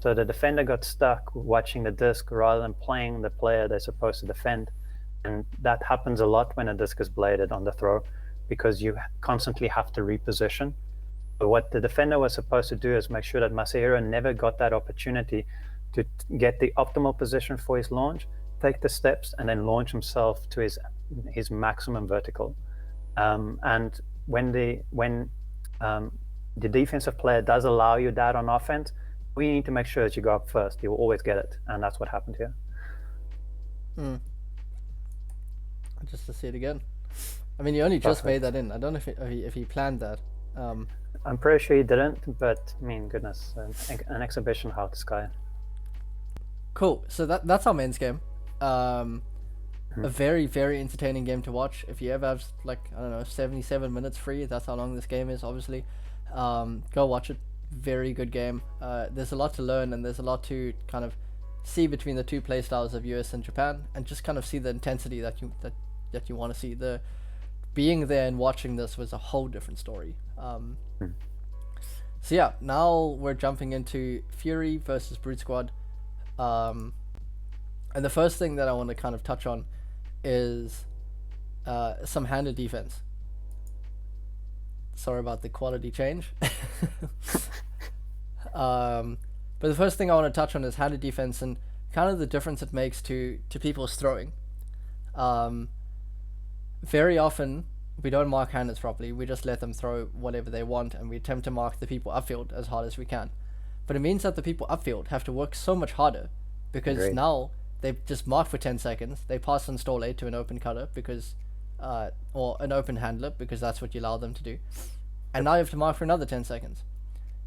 So the defender got stuck watching the disc rather than playing the player they're supposed to defend. And that happens a lot when a disc is bladed on the throw, because you constantly have to reposition. But what the defender was supposed to do is make sure that Masahiro never got that opportunity to get the optimal position for his launch, take the steps, and then launch himself to his maximum vertical. And when the defensive player does allow you that on offense, we need to make sure that you go up first. You will always get it, and that's what happened here. Just to see it again. I mean, you only just made that in. I don't know if he planned that. I'm pretty sure he didn't, but I mean, goodness, an exhibition how to sky. Cool. So that's our men's game. A very, very entertaining game to watch. If you ever have, like, I don't know, 77 minutes free, that's how long this game is, obviously. Go watch it. Very good game. There's a lot to learn, and there's a lot to kind of see between the two play styles of US and Japan, and just kind of see the intensity that you want to see. The being there and watching this was a whole different story. So yeah, now we're jumping into Fury versus Brute Squad. And the first thing that I want to kind of touch on is some handed defense. Sorry about the quality change. But the first thing I want to touch on is handed defense and kind of the difference it makes to people's throwing. Very often we don't mark handers properly. We just let them throw whatever they want, and we attempt to mark the people upfield as hard as we can. But it means that the people upfield have to work so much harder, because now they just mark for 10 seconds. They pass on stall 8 to an open cutter because, or an open handler, because that's what you allow them to do. And now you have to mark for another 10 seconds.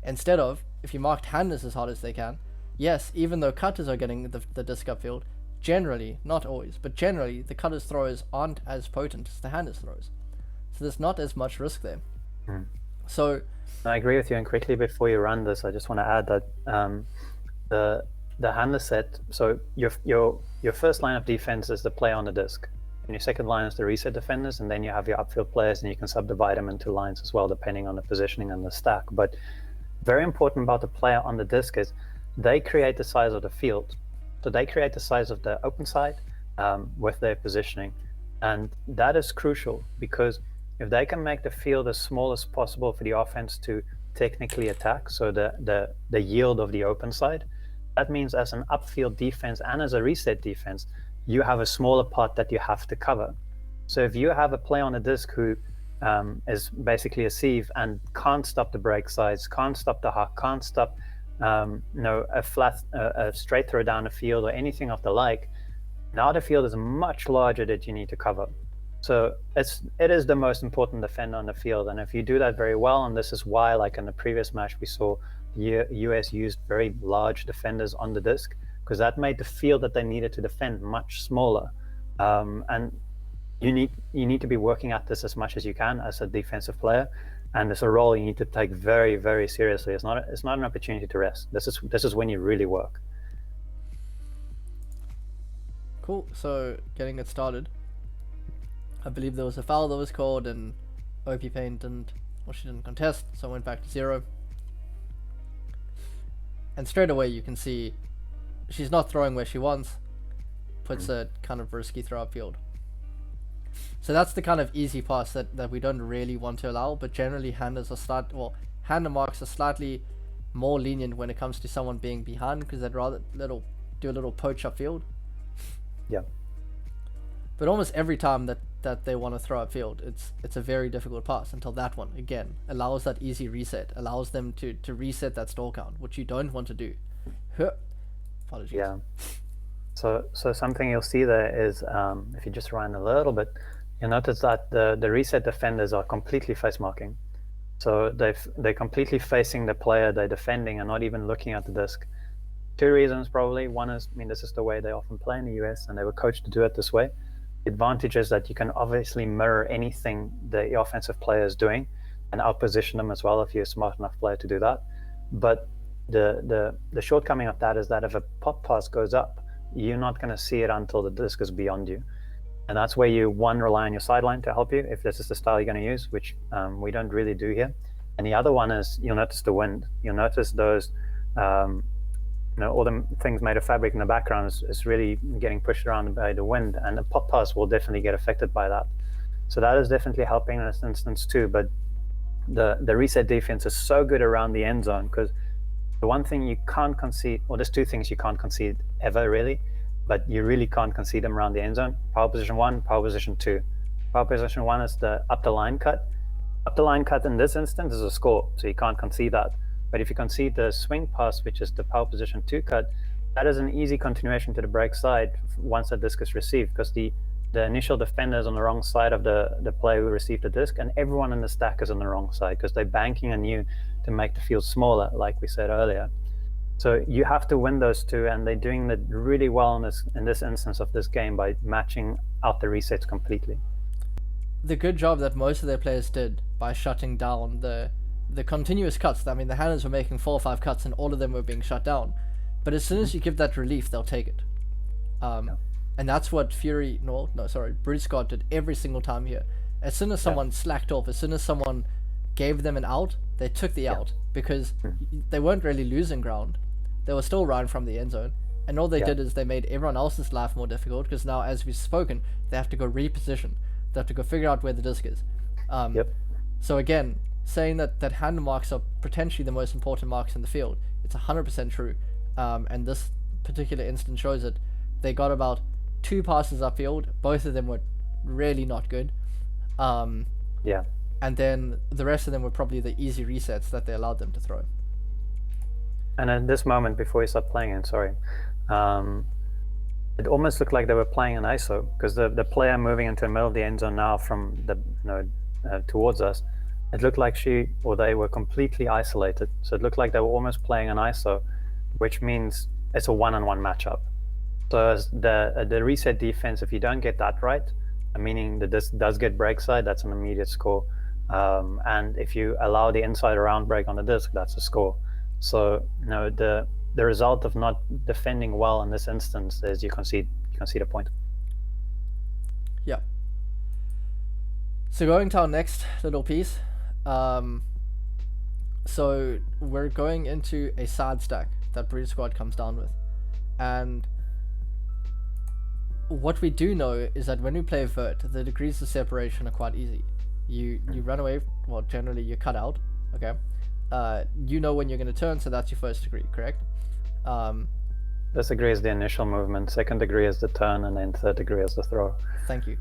Instead of, if you marked handers as hard as they can, yes, even though cutters are getting the disc upfield, generally, not always, but generally, the cutters' throws aren't as potent as the handers' throws. So there's not as much risk there. So I agree with you. And quickly before you run this, I just want to add that the handler set. So your first line of defense is the play on the disc, and your second line is the reset defenders, and then you have your upfield players, and you can subdivide them into lines as well, depending on the positioning and the stack. But very important about the player on the disc is they create the size of the field. So they create the size of the open side with their positioning, and that is crucial, because if they can make the field as small as possible for the offense to technically attack, so the yield of the open side, that means as an upfield defense and as a reset defense, you have a smaller part that you have to cover. So if you have a player on the disc who is basically a sieve and can't stop the break size, can't stop the huck, can't stop a straight throw down the field or anything of the like, now the field is much larger that you need to cover. So it is the most important defender on the field, and if you do that very well, and this is why, like in the previous match, we saw the US used very large defenders on the disc, because that made the field that they needed to defend much smaller. And you need to be working at this as much as you can as a defensive player, and it's a role you need to take very, very seriously. It's not an opportunity to rest. This is when you really work. Cool. So getting it started, I believe there was a foul that was called, and OP Paint she didn't contest, so I went back to 0. And straight away you can see she's not throwing where she wants, puts a kind of risky throw upfield. So that's the kind of easy pass that we don't really want to allow, but generally hander marks are slightly more lenient when it comes to someone being behind, because they'd rather do a little poach upfield. Yeah. But almost every time that they want to throw upfield, it's a very difficult pass until that one again allows that easy reset, allows them to reset that stall count, which you don't want to do. Apologies. Yeah. So something you'll see there is if you just run a little bit, you'll notice that the reset defenders are completely face marking. So they're completely facing the player they're defending and not even looking at the disc. Two reasons probably. One is, this is the way they often play in the US, and they were coached to do it this way. The advantage is that you can obviously mirror anything the offensive player is doing and outposition them as well if you're a smart enough player to do that. But the shortcoming of that is that if a pop pass goes up, you're not going to see it until the disc is beyond you. And that's where you, one, rely on your sideline to help you if this is the style you're going to use, which we don't really do here. And the other one is you'll notice the wind. You'll notice those, all the things made of fabric in the background is really getting pushed around by the wind, and the pop pass will definitely get affected by that. So that is definitely helping in this instance too. But the reset defense is so good around the end zone, because the one thing you can't concede, well, there's two things you can't concede ever really, but you really can't concede them around the end zone. Power position 1, power position 2. Power position 1 is the up the line cut. Up the line cut in this instance is a score, so you can't concede that. But if you concede the swing pass, which is the power position 2 cut, that is an easy continuation to the break side once the disc is received, because the initial defender is on the wrong side of the player who received the disc, and everyone in the stack is on the wrong side because they're banking on you to make the field smaller, like we said earlier. So you have to win those two, and they're doing that really well in this instance of this game by matching out the resets completely. The good job that most of their players did by shutting down the continuous cuts. The Hannahs were making 4 or 5 cuts, and all of them were being shut down. But as soon as you give that relief, they'll take it. And that's what Brute Squad did every single time here. As soon as someone slacked off, as soon as someone gave them an out, they took the out, because they weren't really losing ground. They were still running from the end zone, and all they did is they made everyone else's life more difficult, because now, as we've spoken, they have to go reposition. They have to go figure out where the disc is. So again, saying that hand marks are potentially the most important marks in the field, it's 100% true. And this particular instance shows it. They got about 2 passes upfield. Both of them were really not good. And then the rest of them were probably the easy resets that they allowed them to throw. And at this moment, before you start playing it, it almost looked like they were playing an ISO, because the player moving into the middle of the end zone now from the towards us, it looked like they were completely isolated. So it looked like they were almost playing an ISO, which means it's a one-on-one matchup. So as the reset defense, if you don't get that right, meaning that this does get break side, that's an immediate score. And if you allow the inside around break on the disc, that's a score. So the result of not defending well in this instance is you concede a point. Yeah. So going to our next little piece. So we're going into a side stack that Brute Squad comes down with. And what we do know is that when we play vert, the degrees of separation are quite easy. You run away, well, generally you cut out, okay? You know when you're going to turn, so that's your first degree, correct? First degree is the initial movement, second degree is the turn, and then third degree is the throw. Thank you.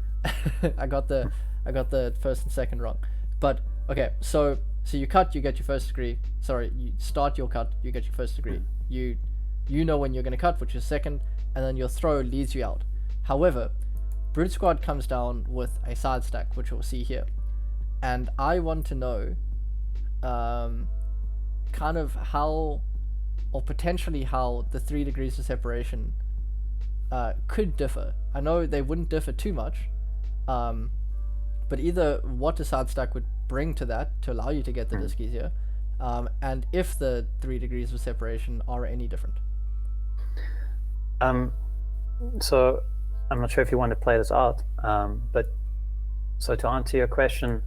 I got the first and second wrong. But okay, so you cut, you get your first degree. Sorry, you start your cut, you get your first degree. You know when you're going to cut, which is second, and then your throw leads you out. However, Brute Squad comes down with a side stack, which we'll see here. And I want to know kind of how, or potentially how, the 3 degrees of separation could differ. I know they wouldn't differ too much, but either what the side stack would bring to that to allow you to get the disc easier, and if the 3 degrees of separation are any different. So I'm not sure if you want to play this out, but so to answer your question,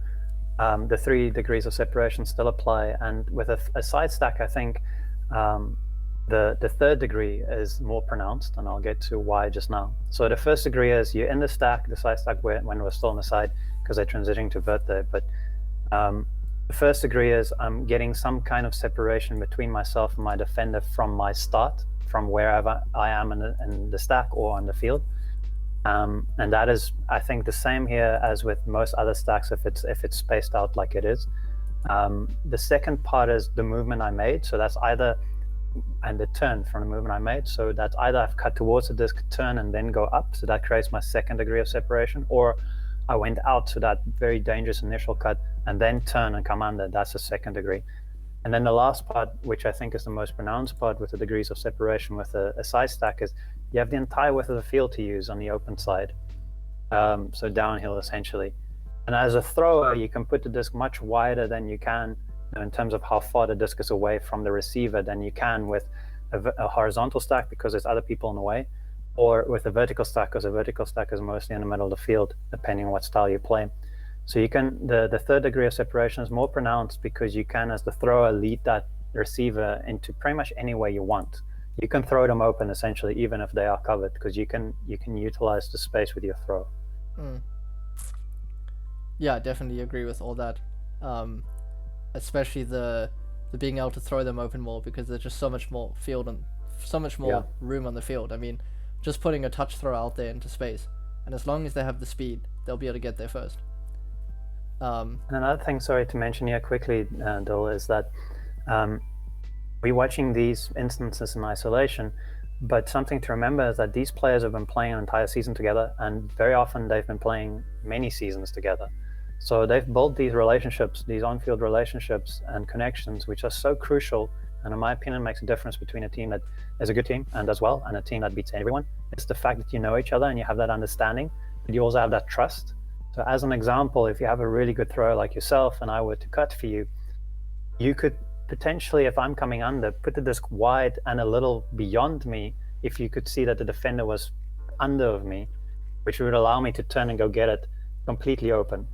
the 3 degrees of separation still apply, and with a side stack, I think the third degree is more pronounced, and I'll get to why just now. So the first degree is you're in the stack, the side stack when we're still on the side, because they're transitioning to vert there. But The first degree is I'm getting some kind of separation between myself and my defender from my start, from wherever I am in the stack or on the field. And that is, I think, the same here as with most other stacks if it's spaced out like it is. The second part is the movement I made. So that's either, and the turn from the movement I made. So that's either I've cut towards the disc, turn, and then go up. So that creates my second degree of separation. Or I went out to that very dangerous initial cut and then turn and come under. That's the second degree. And then the last part, which I think is the most pronounced part with the degrees of separation with a side stack, is you have the entire width of the field to use on the open side. So downhill essentially. And as a thrower, you can put the disc much wider than you can in terms of how far the disc is away from the receiver than you can with a horizontal stack because there's other people in the way, or with a vertical stack because a vertical stack is mostly in the middle of the field, depending on what style you play. So you can, the third degree of separation is more pronounced because you can, as the thrower, lead that receiver into pretty much any way you want. You can throw them open essentially, even if they are covered, because you can utilize the space with your throw. Yeah, I definitely agree with all that. Especially the being able to throw them open more because there's just so much more field and so much more room on the field. I mean, just putting a touch throw out there into space, and as long as they have the speed, they'll be able to get there first. And another thing, sorry to mention here quickly, Dol, is that we're watching these instances in isolation, but something to remember is that these players have been playing an entire season together, and very often they've been playing many seasons together. So they've built these relationships, these on-field relationships and connections, which are so crucial, and in my opinion makes a difference between a team that is a good team and does well and a team that beats everyone. It's the fact that you know each other and you have that understanding, but you also have that trust. So as an example, if you have a really good thrower like yourself and I were to cut for you, you could potentially, if I'm coming under, put the disc wide and a little beyond me if you could see that the defender was under of me, which would allow me to turn and go get it completely open,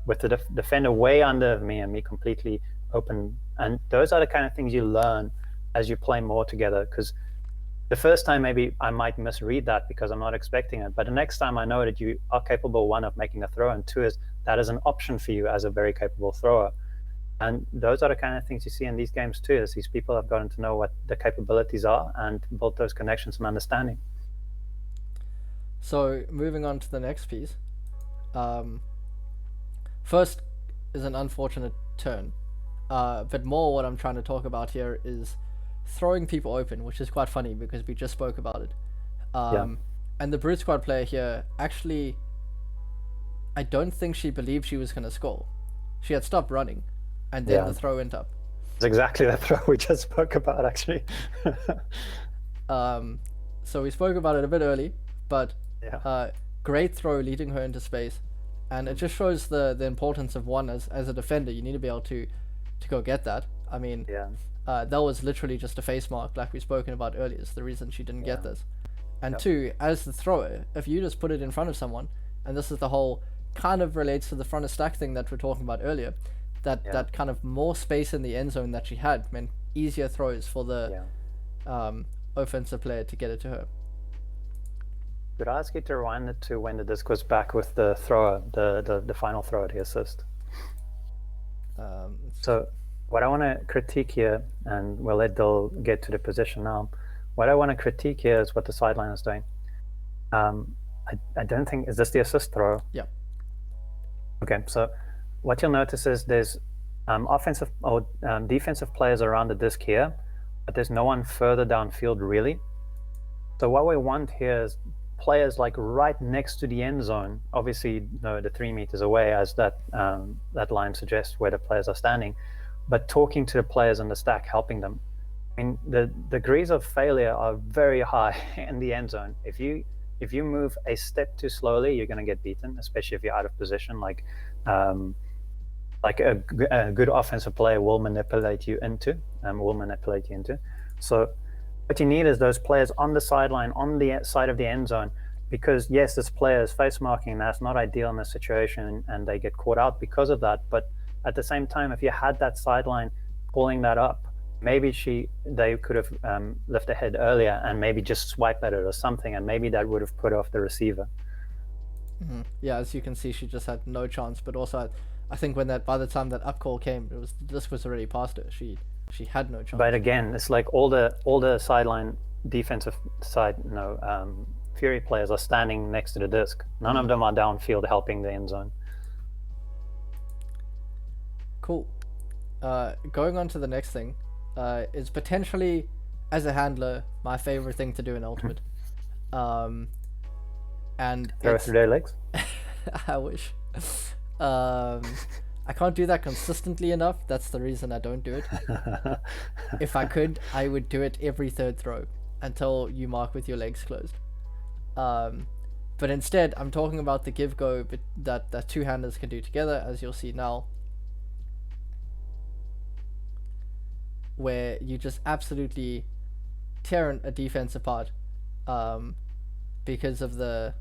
with the defender way under of me and me completely open. And those are the kind of things you learn as you play more together, because the first time maybe I might misread that because I'm not expecting it, but the next time I know that you are capable, one, of making a throw, and two, is that is an option for you as a very capable thrower. And those are the kind of things you see in these games too, is these people have gotten to know what the capabilities are and built those connections and understanding. So moving on to the next piece. First is an unfortunate turn, but more what I'm trying to talk about here is throwing people open, which is quite funny because we just spoke about it. And the Brute Squad player here, actually, I don't think she believed she was going to score. She had stopped running, and then the throw went up. It's exactly the throw we just spoke about, actually. So we spoke about it a bit early, but great throw leading her into space. And it just shows the importance of one as a defender. You need to be able to go get that. I mean, that was literally just a face mark, like we've spoken about earlier. It's the reason she didn't get this. And two, as the thrower, if you just put it in front of someone, and this is the whole kind of relates to the front of stack thing that we're talking about earlier, that kind of more space in the end zone that she had meant easier throws for the offensive player to get it to her. Could I ask you to rewind it to when the disc was back with the thrower, the final throw, the assist? So what I want to critique here, and we'll let Dil get to the position now, what I want to critique here is what the sideline is doing. I don't think, is this the assist throw? Yeah. Okay, so what you'll notice is there's offensive or defensive players around the disc here, but there's no one further downfield really. So what we want here is players like right next to the end zone, obviously the 3 meters away, as that line suggests where the players are standing, but talking to the players in the stack, helping them. I mean, the degrees of failure are very high in the end zone. If you move a step too slowly, you're going to get beaten, especially if you're out of position. Like a good offensive player will manipulate you into. So what you need is those players on the sideline, on the side of the end zone, because yes, this player is face marking. That's not ideal in this situation, and they get caught out because of that. But at the same time, if you had that sideline pulling that up, maybe they could have lifted ahead earlier and maybe just swipe at it or something, and maybe that would have put off the receiver. Yeah, as you can see, she just had no chance. But also, I think by the time that up call came, the disc was already past her. She had no chance. But again, it's like all the sideline defensive side, Fury players are standing next to the disc. None of them are downfield helping the end zone. Cool. Going on to the next thing, is potentially, as a handler, my favorite thing to do in Ultimate. And throw through their legs. I wish. I can't do that consistently enough. That's the reason I don't do it. If I could, I would do it every third throw until you mark with your legs closed. But instead, I'm talking about the give go that two handers can do together, as you'll see now, where you just absolutely tear a defense apart, because of the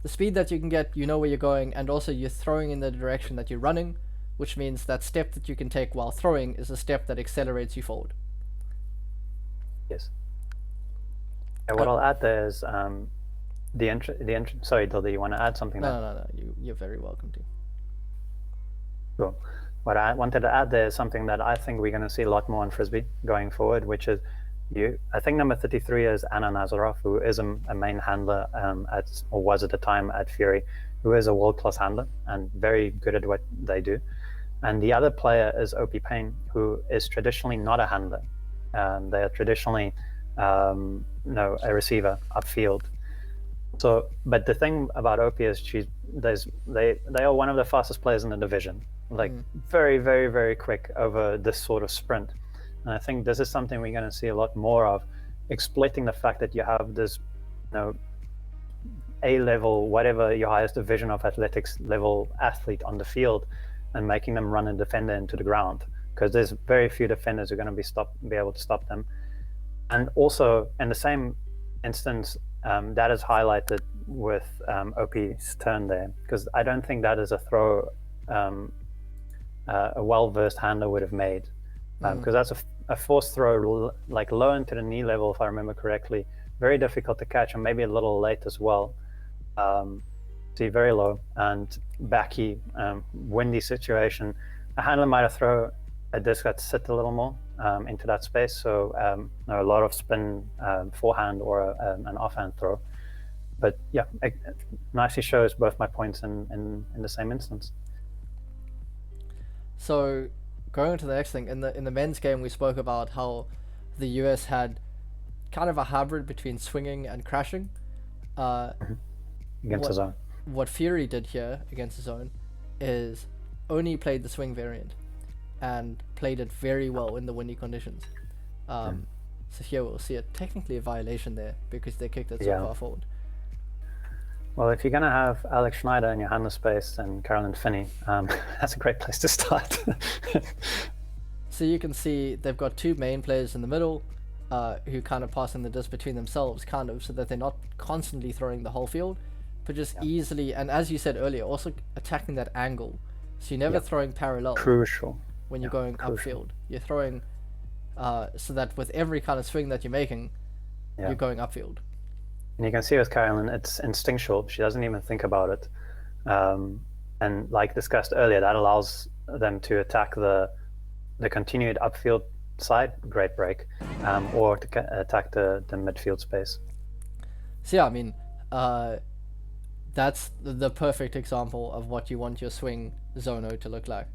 speed that you can get. You know where you're going, and also you're throwing in the direction that you're running, which means that step that you can take while throwing is a step that accelerates you forward. Yes. And what I'll add there is sorry, Dildy, you want to add something there? No. You're very welcome to. Cool. What I wanted to add there is something that I think we're going to see a lot more in Frisbee going forward, which is I think number 33 is Anna Nazarov, who is a main handler or was at the time at Fury, who is a world-class handler and very good at what they do. And the other player is Opie Payne, who is traditionally not a handler. They are traditionally a receiver upfield. So, but the thing about Opie is they are one of the fastest players in the division, like very, very, very quick over this sort of sprint. And I think this is something we're going to see a lot more of, exploiting the fact that you have this, A-level, whatever your highest division of athletics level athlete on the field, and making them run a defender into the ground, because there's very few defenders who are going to be able to stop them. And also, in the same instance, that is highlighted with OP's turn there, because I don't think that is a throw a well-versed handler would have made, because that's a forced throw, like low into the knee level, if I remember correctly, very difficult to catch, and maybe a little late as well. See, very low and backy, windy situation. A handler might have thrown a disc that sit a little more into that space, so a lot of spin forehand or an offhand throw. But yeah, it nicely shows both my points in the same instance. So going on to the next thing, in the men's game, we spoke about how the US had kind of a hybrid between swinging and crashing. Against the zone. What Fury did here against the zone is only played the swing variant and played it very well in the windy conditions. So here we'll see it, technically a violation there because they kicked it so far forward. Well, if you're going to have Alex Schneider in your handler space and Carolyn Finney, that's a great place to start. So you can see they've got two main players in the middle who kind of passing the disc between themselves, kind of, so that they're not constantly throwing the whole field, but just easily, and as you said earlier, also attacking that angle. So you're never throwing parallel. Crucial. When you're going upfield. You're throwing so that with every kind of swing that you're making, you're going upfield. And you can see with Carolyn, it's instinctual. She doesn't even think about it. And like discussed earlier, that allows them to attack the continued upfield side, great break, or to attack the midfield space. So yeah, I mean, that's the perfect example of what you want your swing zono to look like.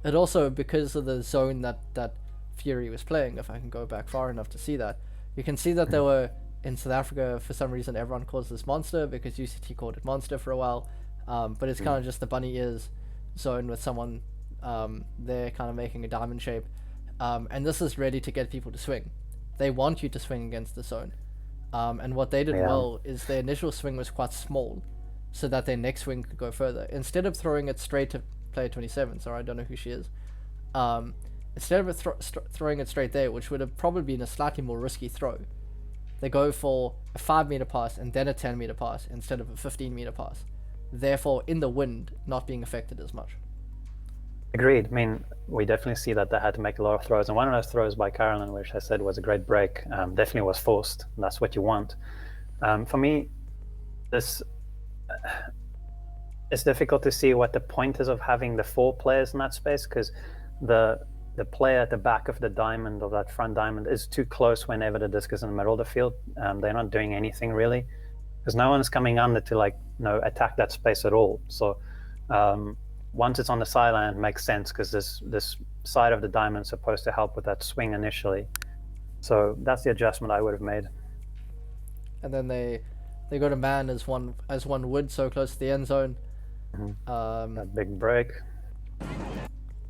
It also, because of the zone that Fury was playing, if I can go back far enough to see that, you can see that there were, in South Africa, for some reason, everyone calls this monster because UCT called it monster for a while, but it's kind of just the bunny ears zone with someone there kind of making a diamond shape, and this is ready to get people to swing. They want you to swing against the zone, and what they did well is their initial swing was quite small, so that their next swing could go further. Instead of throwing it straight to player 27, sorry, I don't know who she is, instead of throwing it straight there, which would have probably been a slightly more risky throw, they go for a 5-meter pass and then a 10-meter pass instead of a 15-meter pass, therefore in the wind not being affected as much. Agreed. I mean, we definitely see that they had to make a lot of throws, and one of those throws by Carolyn, which I said was a great break, definitely was forced. That's what you want. For me, this it's difficult to see what the point is of having the 4 players in that space, because the player at the back of the diamond, of that front diamond, is too close whenever the disc is in the middle of the field. They're not doing anything really, because no one's coming under to attack that space at all. So once it's on the sideline, it makes sense, because this side of the diamond is supposed to help with that swing initially. So that's the adjustment I would have made. And then they go to man as one would, so close to the end zone. That big break.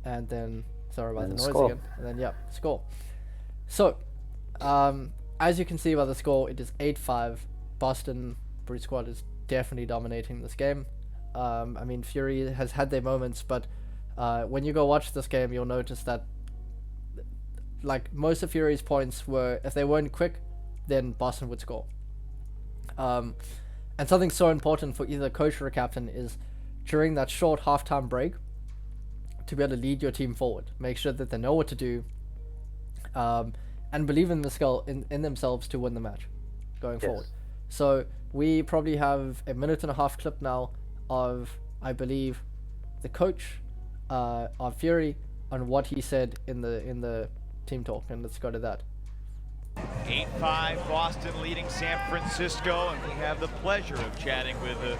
And then, sorry about the noise score. again. And then, score. So, as you can see by the score, it is 8-5. Boston Brute Squad is definitely dominating this game. I mean, Fury has had their moments, but when you go watch this game, you'll notice that like most of Fury's points were, if they weren't quick, then Boston would score. And something so important for either coach or a captain is during that short halftime break to be able to lead your team forward, make sure that they know what to do, and believe in the skill in themselves to win the match going forward. So we probably have a 1.5-minute clip now of, I believe, the coach of Fury on what he said in the team talk, and let's go to that. 8-5, Boston leading San Francisco, and we have the pleasure of chatting with the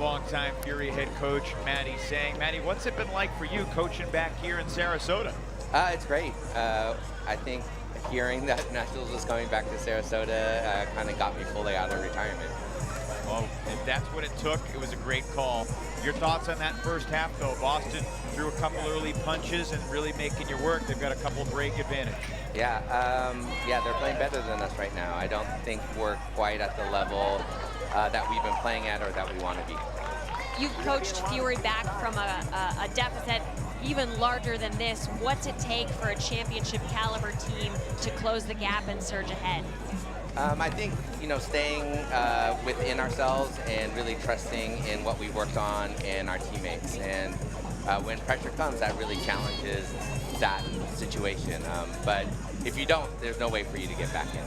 longtime Fury head coach, Matty Sang. Matty, what's it been like for you coaching back here in Sarasota? It's great. I think hearing that Nationals was coming back to Sarasota kind of got me fully out of retirement. Well, if that's what it took, it was a great call. Your thoughts on that first half, though? Boston threw a couple early punches and really making your work. They've got a couple break advantage. Yeah, they're playing better than us right now. I don't think we're quite at the level that we've been playing at or that we want to be. You've coached Fury back from a deficit even larger than this. What's it take for a championship caliber team to close the gap and surge ahead? I think, staying within ourselves and really trusting in what we worked on and our teammates. And when pressure comes, that really challenges that situation. But if you don't, there's no way for you to get back in.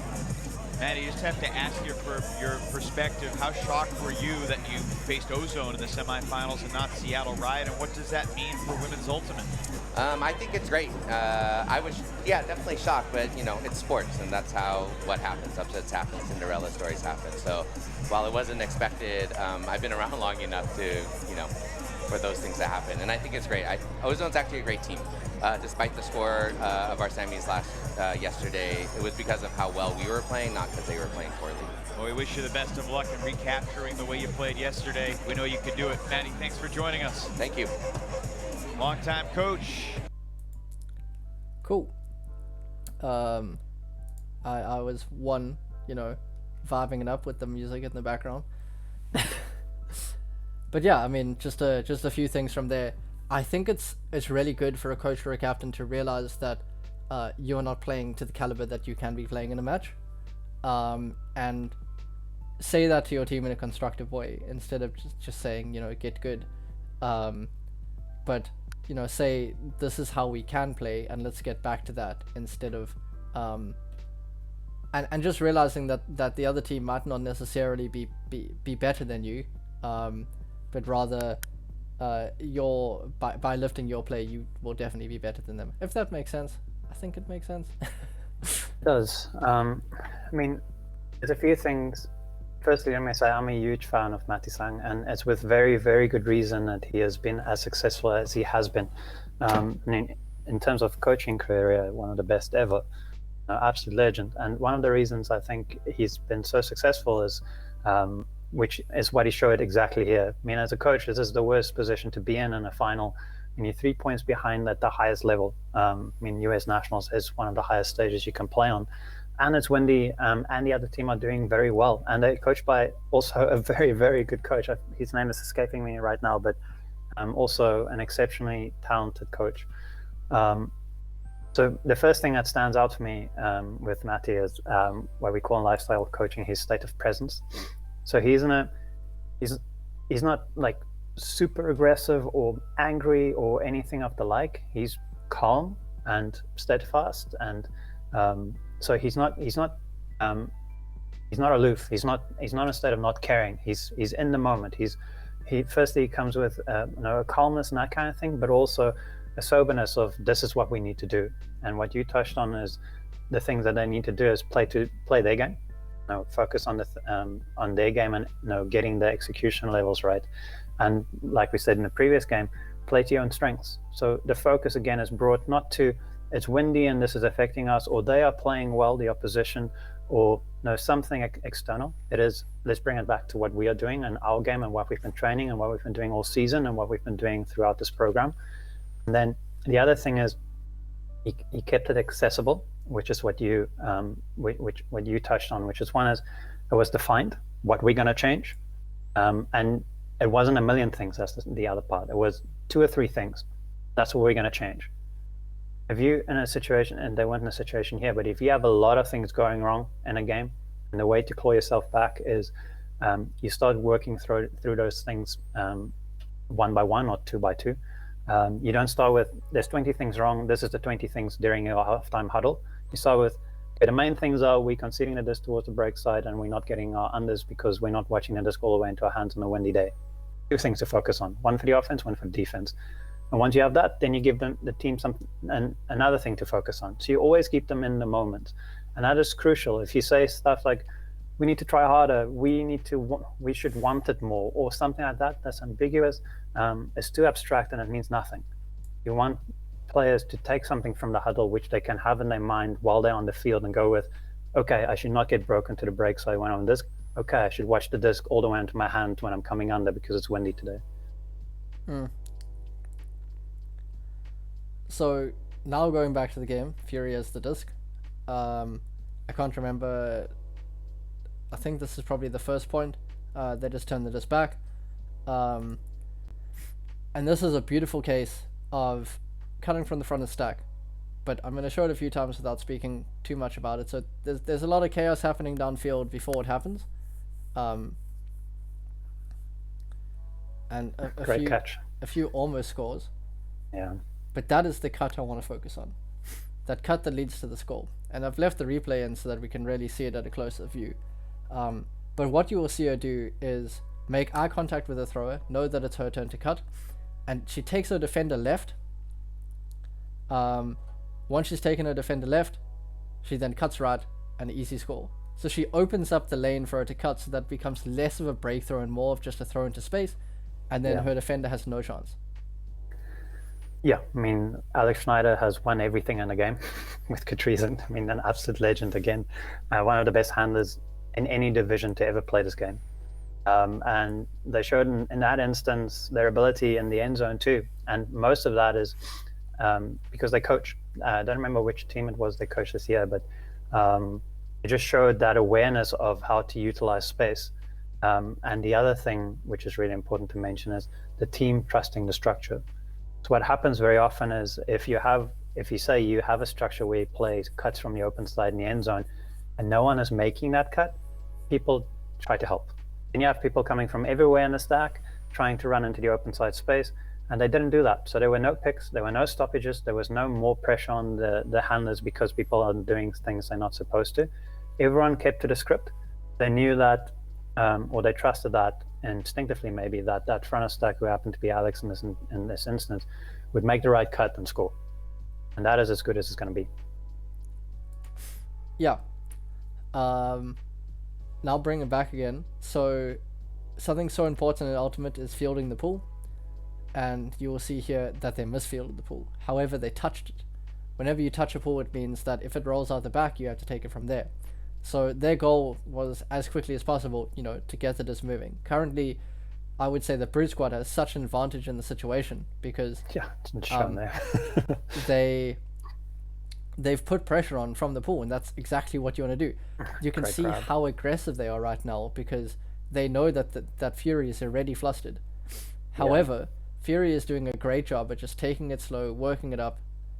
Maddie, you just have to ask you for your perspective. How shocked were you that you faced Ozone in the semifinals and not Seattle Riot, and what does that mean for women's ultimate? I think it's great. I was, definitely shocked, but it's sports, and that's what happens. Upsets happen, Cinderella stories happen. So while it wasn't expected, I've been around long enough to, for those things to happen. And I think it's great. Ozone's actually a great team. Despite the score of our semis yesterday, it was because of how well we were playing, not because they were playing poorly. Well, we wish you the best of luck in recapturing the way you played yesterday. We know you can do it. Maddie, thanks for joining us. Thank you. Long-time coach. Cool. I was vibing it up with the music in the background. But yeah, I mean, just a few things from there. I think it's really good for a coach or a captain to realize that you are not playing to the caliber that you can be playing in a match, and say that to your team in a constructive way instead of just saying, get good, but say this is how we can play and let's get back to that, instead of and just realizing that the other team might not necessarily be better than you, but rather by lifting your play, you will definitely be better than them. If that makes sense. I think it makes sense. It does. I mean, there's a few things. Firstly, let me say I'm a huge fan of Matty Sang, and it's with very, very good reason that he has been as successful as he has been. I mean, in terms of coaching career, one of the best ever, absolute legend. And one of the reasons I think he's been so successful is, which is what he showed exactly here. I mean, as a coach, this is the worst position to be in a final. I mean, you're 3 points behind at the highest level. I mean, US Nationals is one of the highest stages you can play on. And it's windy, and the other team are doing very well. And they're coached by also a very, very good coach. His name is escaping me right now, but also an exceptionally talented coach. So the first thing that stands out to me with Matty is what we call in lifestyle coaching his state of presence. So he's not like super aggressive or angry or anything of the like. He's calm and steadfast, and so he's not aloof. He's not in a state of not caring. He's in the moment. He's he comes with a calmness and that kind of thing, but also a soberness of this is what we need to do. And what you touched on is the things that they need to do is play their game, focus on on their game, and getting the execution levels right. And like we said in the previous game, play to your own strengths. So the focus again is brought not to it's windy and this is affecting us, or they are playing well, the opposition, or something external. It is, let's bring it back to what we are doing in our game and what we've been training and what we've been doing all season and what we've been doing throughout this program. And then the other thing is he kept it accessible, which is what you what you touched on, which is one is it was defined what we're going to change, and it wasn't a million things. That's the other part. It was 2 or 3 things. That's what we're going to change. If you in a situation, and they weren't in a situation here, but if you have a lot of things going wrong in a game, and the way to claw yourself back is you start working through those things one by one or 2 by 2. You don't start with there's 20 things wrong. This is the 20 things during your halftime huddle. You start with the main things are we're conceding the disc towards the break side and we're not getting our unders because we're not watching the disc all the way into our hands on a windy day. 2 things to focus on: one for the offense, one for the defense. And once you have that, then you give the team another thing to focus on. So you always keep them in the moment, and that is crucial. If you say stuff like, "We need to try harder," we should want it more," or something like that, that's ambiguous. It's too abstract and it means nothing. You want players to take something from the huddle which they can have in their mind while they're on the field and go with, "Okay, I should not get broken to the break side when I'm on disc. Okay, I should watch the disc all the way into my hand when I'm coming under because it's windy today." So now going back to the game, Fury has the disc. I can't remember. I think this is probably the first point. They just turn the disc back. And this is a beautiful case of cutting from the front of stack. But I'm going to show it a few times without speaking too much about it. So there's a lot of chaos happening downfield before it happens. And Great catch. A few almost scores. Yeah. But that is the cut I want to focus on. That cut that leads to the score. And I've left the replay in so that we can really see it at a closer view. But what you will see her do is make eye contact with the thrower, know that it's her turn to cut, and she takes her defender left. Once she's taken her defender left, she then cuts right, an easy score. So she opens up the lane for her to cut, so that becomes less of a breakthrough and more of just a throw into space, and then her defender has no chance. Yeah, I mean, Alex Schneider has won everything in the game with Katrisen. I mean, an absolute legend again. One of the best handlers in any division to ever play this game. And they showed in that instance their ability in the end zone too. And most of that is because they coach. I don't remember which team it was they coached this year, but it just showed that awareness of how to utilize space. And the other thing, which is really important to mention, is the team trusting the structure. So what happens very often is if you say you have a structure where you play cuts from the open side in the end zone and no one is making that cut, people try to help. Then you have people coming from everywhere in the stack trying to run into the open side space, and they didn't do that. So there were no picks, there were no stoppages, there was no more pressure on the handlers because people are doing things they're not supposed to. Everyone kept to the script. They knew that, or they trusted that instinctively maybe, that front of stack, who happened to be Alex in this instance, would make the right cut and score. And that is as good as it's going to be. Yeah. Now bring it back again. So something so important in Ultimate is fielding the pool. And you will see here that they misfielded the pool. However, they touched it. Whenever you touch a pool, it means that if it rolls out the back, you have to take it from there. So their goal was as quickly as possible, to get the disc moving. Currently, I would say the Brute Squad has such an advantage in the situation because it's shown there. they've put pressure on from the pool, and that's exactly what you want to do. You can see how aggressive they are right now because they know that Fury is already flustered. However, Fury is doing a great job at just taking it slow, working it up,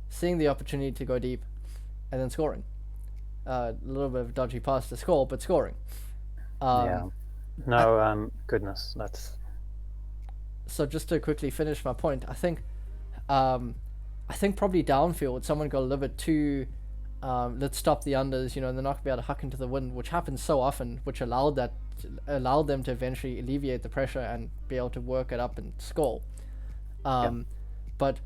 seeing the opportunity to go deep, and then scoring. A little bit of a dodgy pass to score, but scoring. Goodness, that's... So just to quickly finish my point, I think probably downfield someone got a little bit too let's stop the unders, and they're not going to be able to huck into the wind, which happens so often, which allowed them to eventually alleviate the pressure and be able to work it up and score. But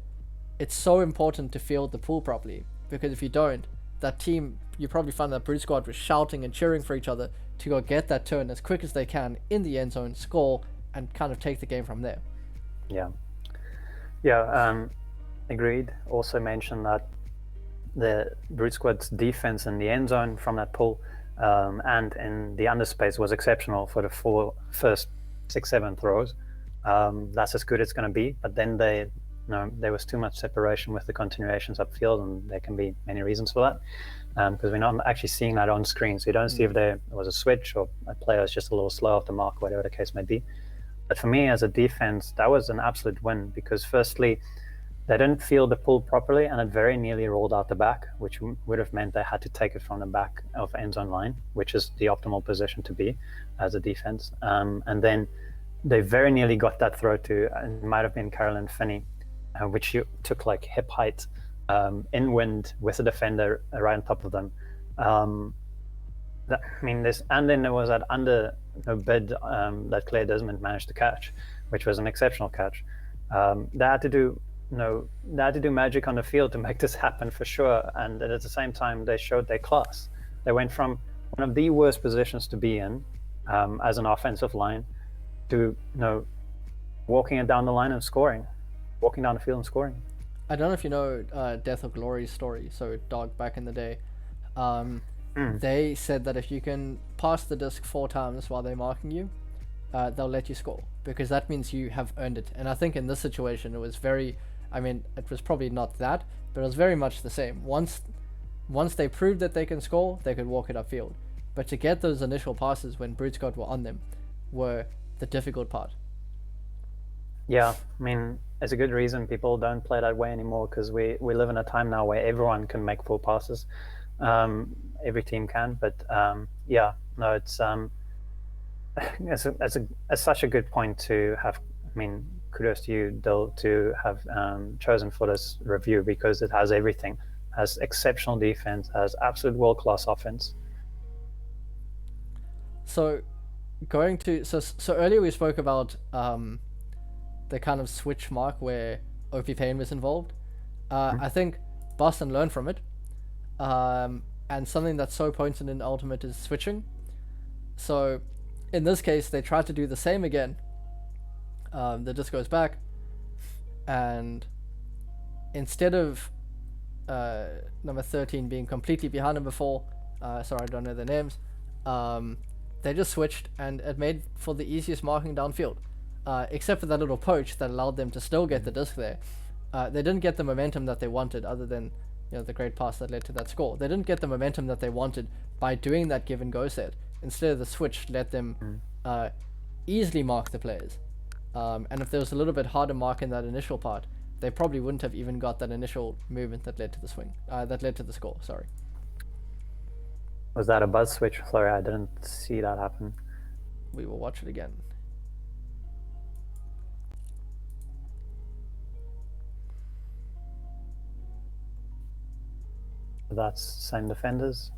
it's so important to field the pool properly, because if you don't, that team, you probably find that Brute Squad was shouting and cheering for each other to go get that turn as quick as they can in the end zone, score, and kind of take the game from there. Agreed. Also mentioned that the Brute Squad's defense in the end zone from that pull and in the underspace was exceptional for the first 6-7 throws. That's as good as it's going to be, but then there was too much separation with the continuations upfield, and there can be many reasons for that, because we're not actually seeing that on screen, so you don't see if there was a switch or a player is just a little slow off the mark, whatever the case may be. But for me, as a defense, that was an absolute win, because firstly, they didn't field the pull properly, and it very nearly rolled out the back, which would have meant they had to take it from the back of end zone line, which is the optimal position to be as a defense. And then they very nearly got that throw to, it might have been Carolyn Finney, which she took like hip height in wind with a defender right on top of them. And then there was that under bid that Claire Desmond managed to catch, which was an exceptional catch. They had to do magic on the field to make this happen for sure, and at the same time they showed their class. They went from one of the worst positions to be in as an offensive line to walking it down the line and scoring, walking down the field and scoring. I don't know if you know Death or Glory's story, so Dog back in the day. They said that if you can pass the disc 4 times while they're marking you, they'll let you score, because that means you have earned it. And I think in this situation it was it was probably not that, but it was very much the same. Once they proved that they can score, they could walk it upfield. But to get those initial passes when Brute Squad were on them were the difficult part. Yeah, it's a good reason people don't play that way anymore, because we live in a time now where everyone can make 4 passes. Every team can, but it's such a good point to have. Kudos to you, Dill, to have chosen for this review, because it has everything. Has exceptional defense, has absolute world-class offense. So earlier we spoke about the kind of switch mark where OP Payne was involved. I think Boston learned from it, and something that's so potent in Ultimate is switching. So in this case, they tried to do the same again. The disc goes back, and instead of number 13 being completely behind number 4, sorry, I don't know their names, they just switched, and it made for the easiest marking downfield, except for that little poach that allowed them to still get the disc there. They didn't get the momentum that they wanted, other than the great pass that led to that score. They didn't get the momentum that they wanted by doing that give and go set. Instead, the switch let them easily mark the players. And if there was a little bit harder mark in that initial part, they probably wouldn't have even got that initial movement that led to the swing, that led to the score. Sorry. Was that a buzz switch? Sorry, I didn't see that happen. We will watch it again. That's same defenders.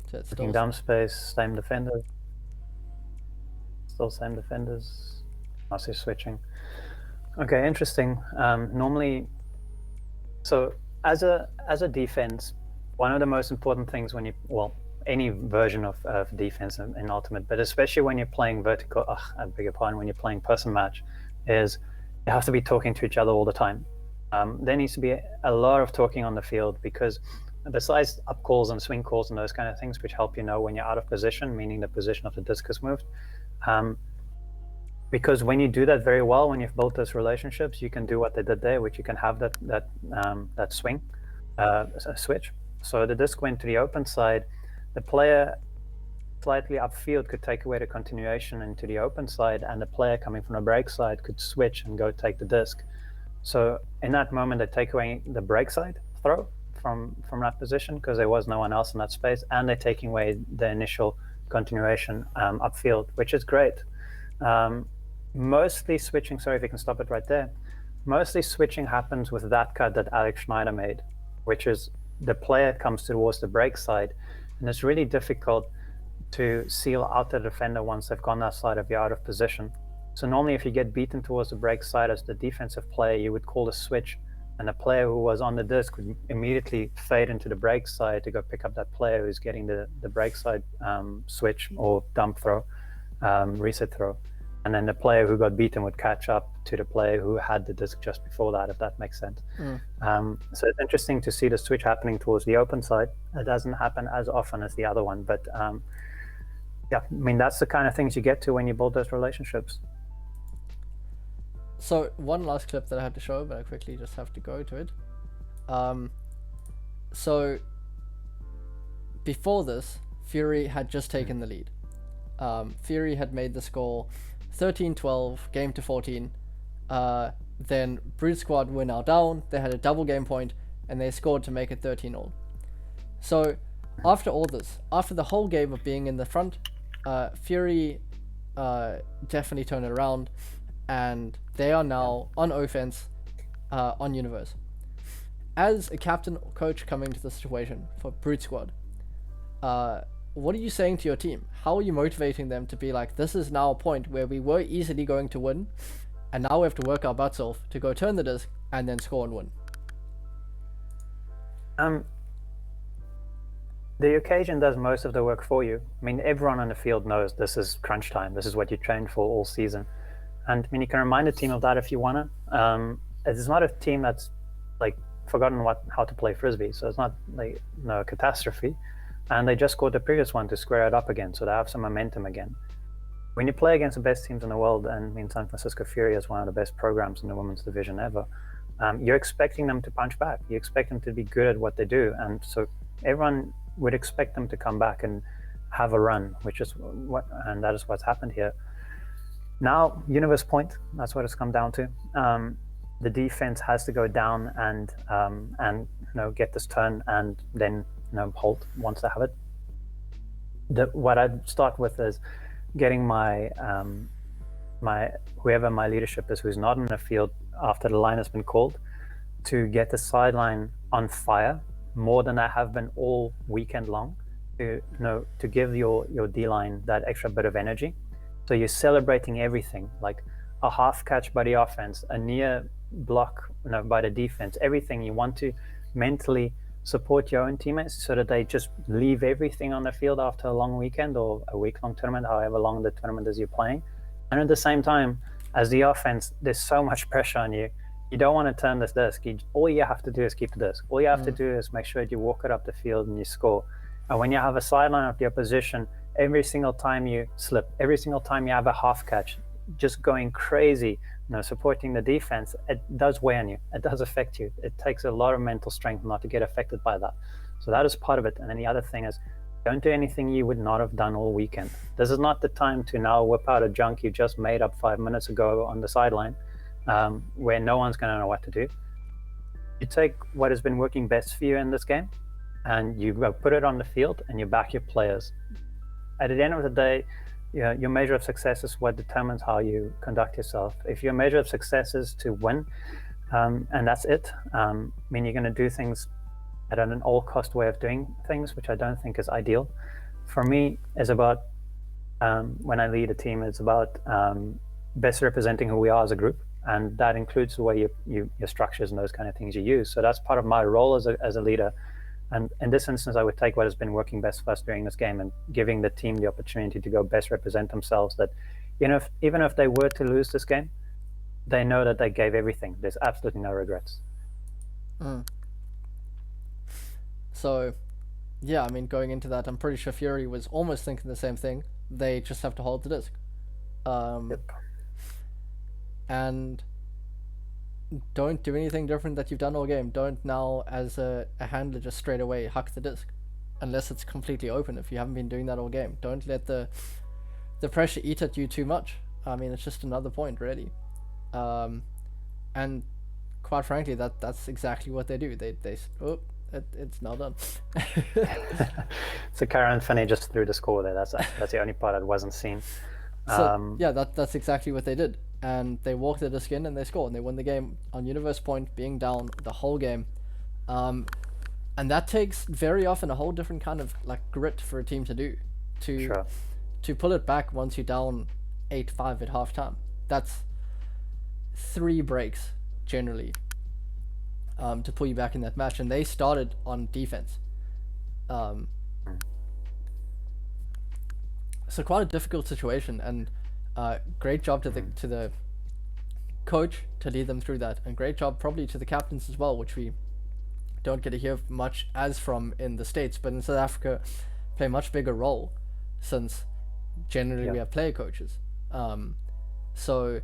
So it's Looking down space, same defenders. Still same defenders. I see switching. Okay, interesting. Normally, so as a defense, one of the most important things when any version of defense in Ultimate, but especially when you're playing vertical, I beg your pardon, when you're playing person match, is you have to be talking to each other all the time. There needs to be a lot of talking on the field, because besides up calls and swing calls and those kind of things, which help when you're out of position, meaning the position of the disc is moved, because when you do that very well, when you've built those relationships, you can do what they did there, which you can have that swing, switch. So the disc went to the open side. The player slightly upfield could take away the continuation into the open side, and the player coming from the break side could switch and go take the disc. So in that moment, they take away the break side throw from that position, because there was no one else in that space, and they're taking away the initial continuation upfield, which is great. Mostly switching, sorry if you can stop it right there, mostly switching happens with that cut that Alex Schneider made, which is the player comes towards the break side, and it's really difficult to seal out the defender once they've gone that side if you're out of position. So normally if you get beaten towards the break side as the defensive player, you would call a switch, and the player who was on the disc would immediately fade into the break side to go pick up that player who's getting the break side switch or dump throw, reset throw. And then the player who got beaten would catch up to the player who had the disc just before that, if that makes sense. So it's interesting to see the switch happening towards the open side. It doesn't happen as often as the other one, but yeah, I mean, that's the kind of things you get to when you build those relationships. So one last clip that I had to show, but I quickly just have to go to it. So before this, Fury had just taken the lead. Fury had made the score 13-12, game to 14. Then Brute Squad were now down. They had a double game point, and they scored to make it 13-all. So after all this, after the whole game of being in the front, Fury definitely turned it around, and they are now on offense on Universe. As a captain or coach coming to the situation for Brute Squad, what are you saying to your team? How are you motivating them to be like, this is now a point where we were easily going to win, and now we have to work our butts off to go turn the disc and then score and win? The occasion does most of the work for you. I mean, everyone on the field knows this is crunch time. This is what you trained for all season. And I mean, you can remind a team of that if you want to. It's not a team that's like forgotten how to play Frisbee, so it's not like no catastrophe. And they just scored the previous one to square it up again, so they have some momentum again. When you play against the best teams in the world, and I mean, San Francisco Fury is one of the best programs in the women's division ever, you're expecting them to punch back. You expect them to be good at what they do, and so everyone would expect them to come back and have a run, and that is what's happened here. Now, Universe point, that's what it's come down to. The defense has to go down and get this turn and then hold once they have it. What I'd start with is getting my whoever my leadership is who's not in the field after the line has been called to get the sideline on fire more than I have been all weekend long, to give your D-line that extra bit of energy. So you're celebrating everything, like a half catch by the offense, a near block by the defense, everything. You want to mentally support your own teammates so that they just leave everything on the field after a long weekend or a week-long tournament, however long the tournament is you're playing. And at the same time, as the offense, there's so much pressure on you. You don't want to turn this disc. All you have to do is keep the disc. All you have to do is make sure that you walk it up the field and you score. And when you have a sideline of the opposition, every single time you slip, every single time you have a half catch, just going crazy, supporting the defense, it does weigh on you. It does affect you. It takes a lot of mental strength not to get affected by that. So that is part of it. And then the other thing is, don't do anything you would not have done all weekend. This is not the time to now whip out a junk you just made up 5 minutes ago on the sideline, where no one's going to know what to do. You take what has been working best for you in this game, and you go put it on the field, and you back your players. At the end of the day, your measure of success is what determines how you conduct yourself. If your measure of success is to win, and that's it, I mean, you're going to do things at an all-cost way of doing things, which I don't think is ideal. For me, it's about, when I lead a team, it's about best representing who we are as a group, and that includes the way your structures and those kind of things you use. So that's part of my role as a leader. And in this instance, I would take what has been working best for us during this game and giving the team the opportunity to go best represent themselves. That, even if they were to lose this game, they know that they gave everything. There's absolutely no regrets. So, yeah, I mean, going into that, I'm pretty sure Fury was almost thinking the same thing. They just have to hold the disc. Yep. And don't do anything different that you've done all game. Don't now, as a handler, just straight away huck the disc, unless it's completely open. If you haven't been doing that all game, don't let the pressure eat at you too much. I mean, it's just another point, really. And quite frankly, that's exactly what they do. It's now done. So Karen Finney just threw the score there. That's the only part that wasn't seen. So yeah, that's exactly what they did. And they walked the disc in and they scored and they won the game on Universe point, being down the whole game. And that takes very often a whole different kind of like grit for a team to do, to pull it back once you're down 8-5 at halftime. That's 3 breaks generally, to pull you back in that match, and they started on defense. So quite a difficult situation, and great job to the coach to lead them through that, and great job probably to the captains as well, which we don't get to hear much as from in the States, but in South Africa play a much bigger role, since generally we have player coaches. So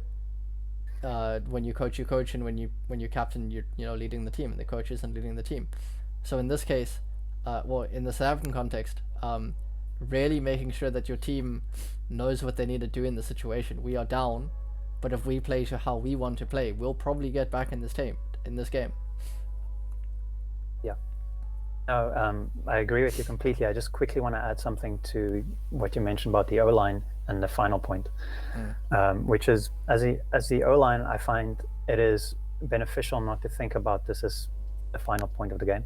when you coach, and when you captain, you're leading the team, and the coach isn't leading the team. So in this case, in the South African context, really making sure that your team knows what they need to do in the situation. We are down, but if we play to how we want to play, we'll probably get back in this game. Yeah. No, I agree with you completely. I just quickly want to add something to what you mentioned about the O-line and the final point, which is, as the O-line, I find it is beneficial not to think about this as the final point of the game.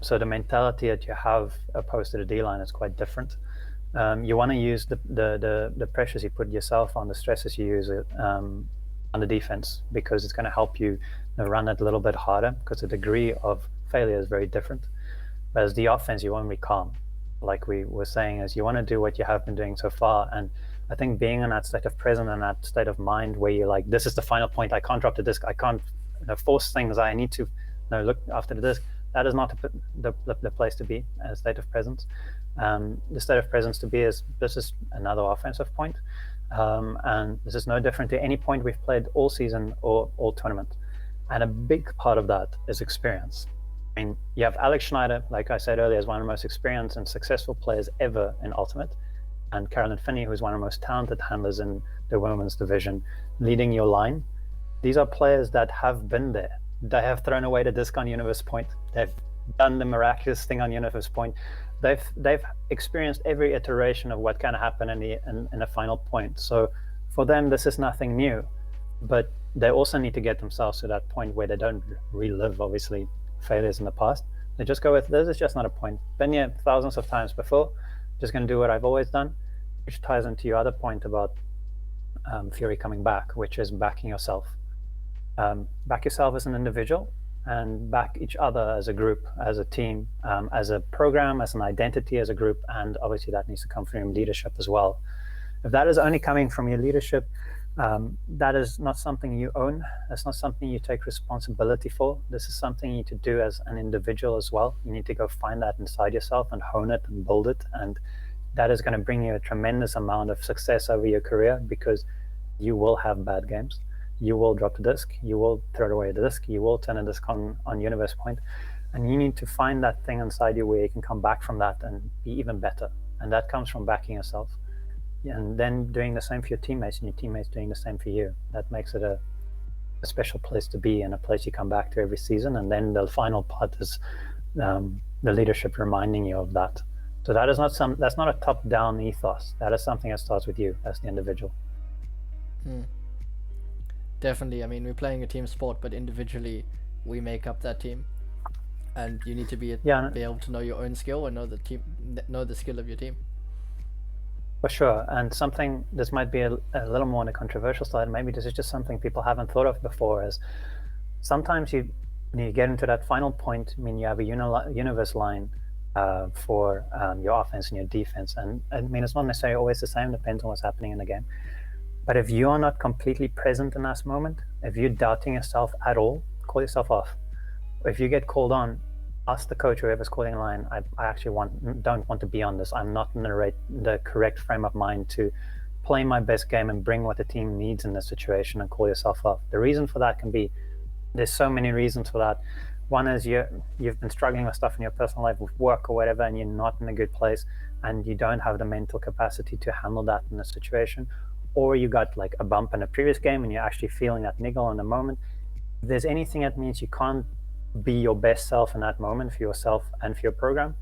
So the mentality that you have opposed to the D-line is quite different. You want to use the pressures you put yourself on, the stresses you use on the defense, because it's going to help you run it a little bit harder, because the degree of failure is very different. Whereas the offense, you want to be calm, like we were saying, is you want to do what you have been doing so far. And I think being in that state of presence and that state of mind where you're like, this is the final point, I can't drop the disc, I can't force things, I need to look after the disc. That is not the place to be, a state of presence. The state of presence to be is, this is another offensive point. And this is no different to any point we've played all season or all tournament. And a big part of that is experience. I mean, you have Alex Schneider, like I said earlier, is one of the most experienced and successful players ever in Ultimate. And Carolyn Finney, who's one of the most talented handlers in the women's division, leading your line. These are players that have been there. They have thrown away the disc on Universe Point. They've done the miraculous thing on Universe Point. They've experienced every iteration of what can happen in a final point. So for them, this is nothing new. But they also need to get themselves to that point where they don't relive, obviously, failures in the past. They just go with, this is just not a point. Been here thousands of times before. Just going to do what I've always done, which ties into your other point about Fury coming back, which is backing yourself. Back yourself as an individual, and back each other as a group, as a team, as a program, as an identity, as a group, and obviously that needs to come from your leadership as well. If that is only coming from your leadership, that is not something you own. That's not something you take responsibility for. This is something you need to do as an individual as well. You need to go find that inside yourself and hone it and build it, and that is going to bring you a tremendous amount of success over your career, because you will have bad games. You will drop the disc, you will throw away the disc, you will turn a disc on Universe Point, and you need to find that thing inside you where you can come back from that and be even better. And that comes from backing yourself, and then doing the same for your teammates, and your teammates doing the same for you. That makes it a special place to be, and a place you come back to every season. And then the final part is the leadership reminding you of that. So that's not a top-down ethos. That is something that starts with you as the individual. Definitely. I mean, we're playing a team sport, but individually we make up that team, and you need to be able to know your own skill and know the skill of your team. For sure. And something, this might be a little more on the controversial side, maybe this is just something people haven't thought of before, is sometimes when you get into that final point, I mean, you have a universe line for your offense and your defense, and I mean, it's not necessarily always the same, depends on what's happening in the game. But if you are not completely present in that moment, if you're doubting yourself at all, call yourself off. If you get called on, ask the coach, whoever's calling a line, I actually don't want to be on this. I'm not in the correct frame of mind to play my best game and bring what the team needs in this situation, and call yourself off. The reason for that can be, there's so many reasons for that. One is you've been struggling with stuff in your personal life, with work or whatever, and you're not in a good place, and you don't have the mental capacity to handle that in a situation. Or you got like a bump in a previous game and you're actually feeling that niggle in the moment. If there's anything that means you can't be your best self in that moment for yourself and for your program,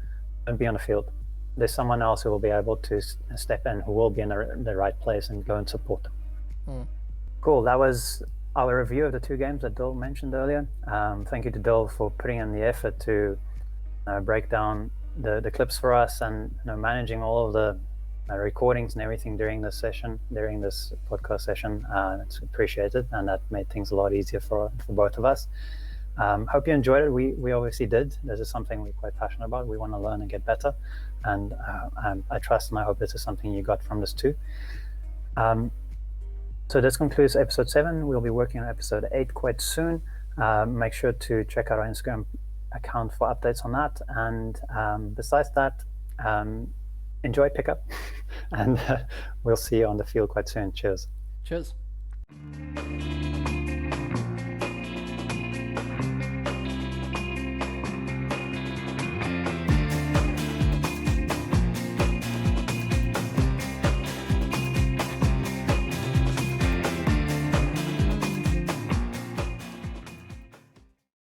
don't be on the field. There's someone else who will be able to step in, who will be in the right place, and go and support them. Cool. That was our review of the 2 games that Dill mentioned earlier. Thank you to Dill for putting in the effort to break down the clips for us, and managing all of the recordings and everything during this podcast session. It's appreciated, and that made things a lot easier for both of us. Hope you enjoyed it. We obviously did. This is something we're quite passionate about. We want to learn and get better, and I trust and I hope this is something you got from this too. So this concludes episode 7. We'll be working on episode 8 quite soon. Make sure to check out our Instagram account for updates on that. And besides that, enjoy pickup, and we'll see you on the field quite soon. Cheers. Cheers.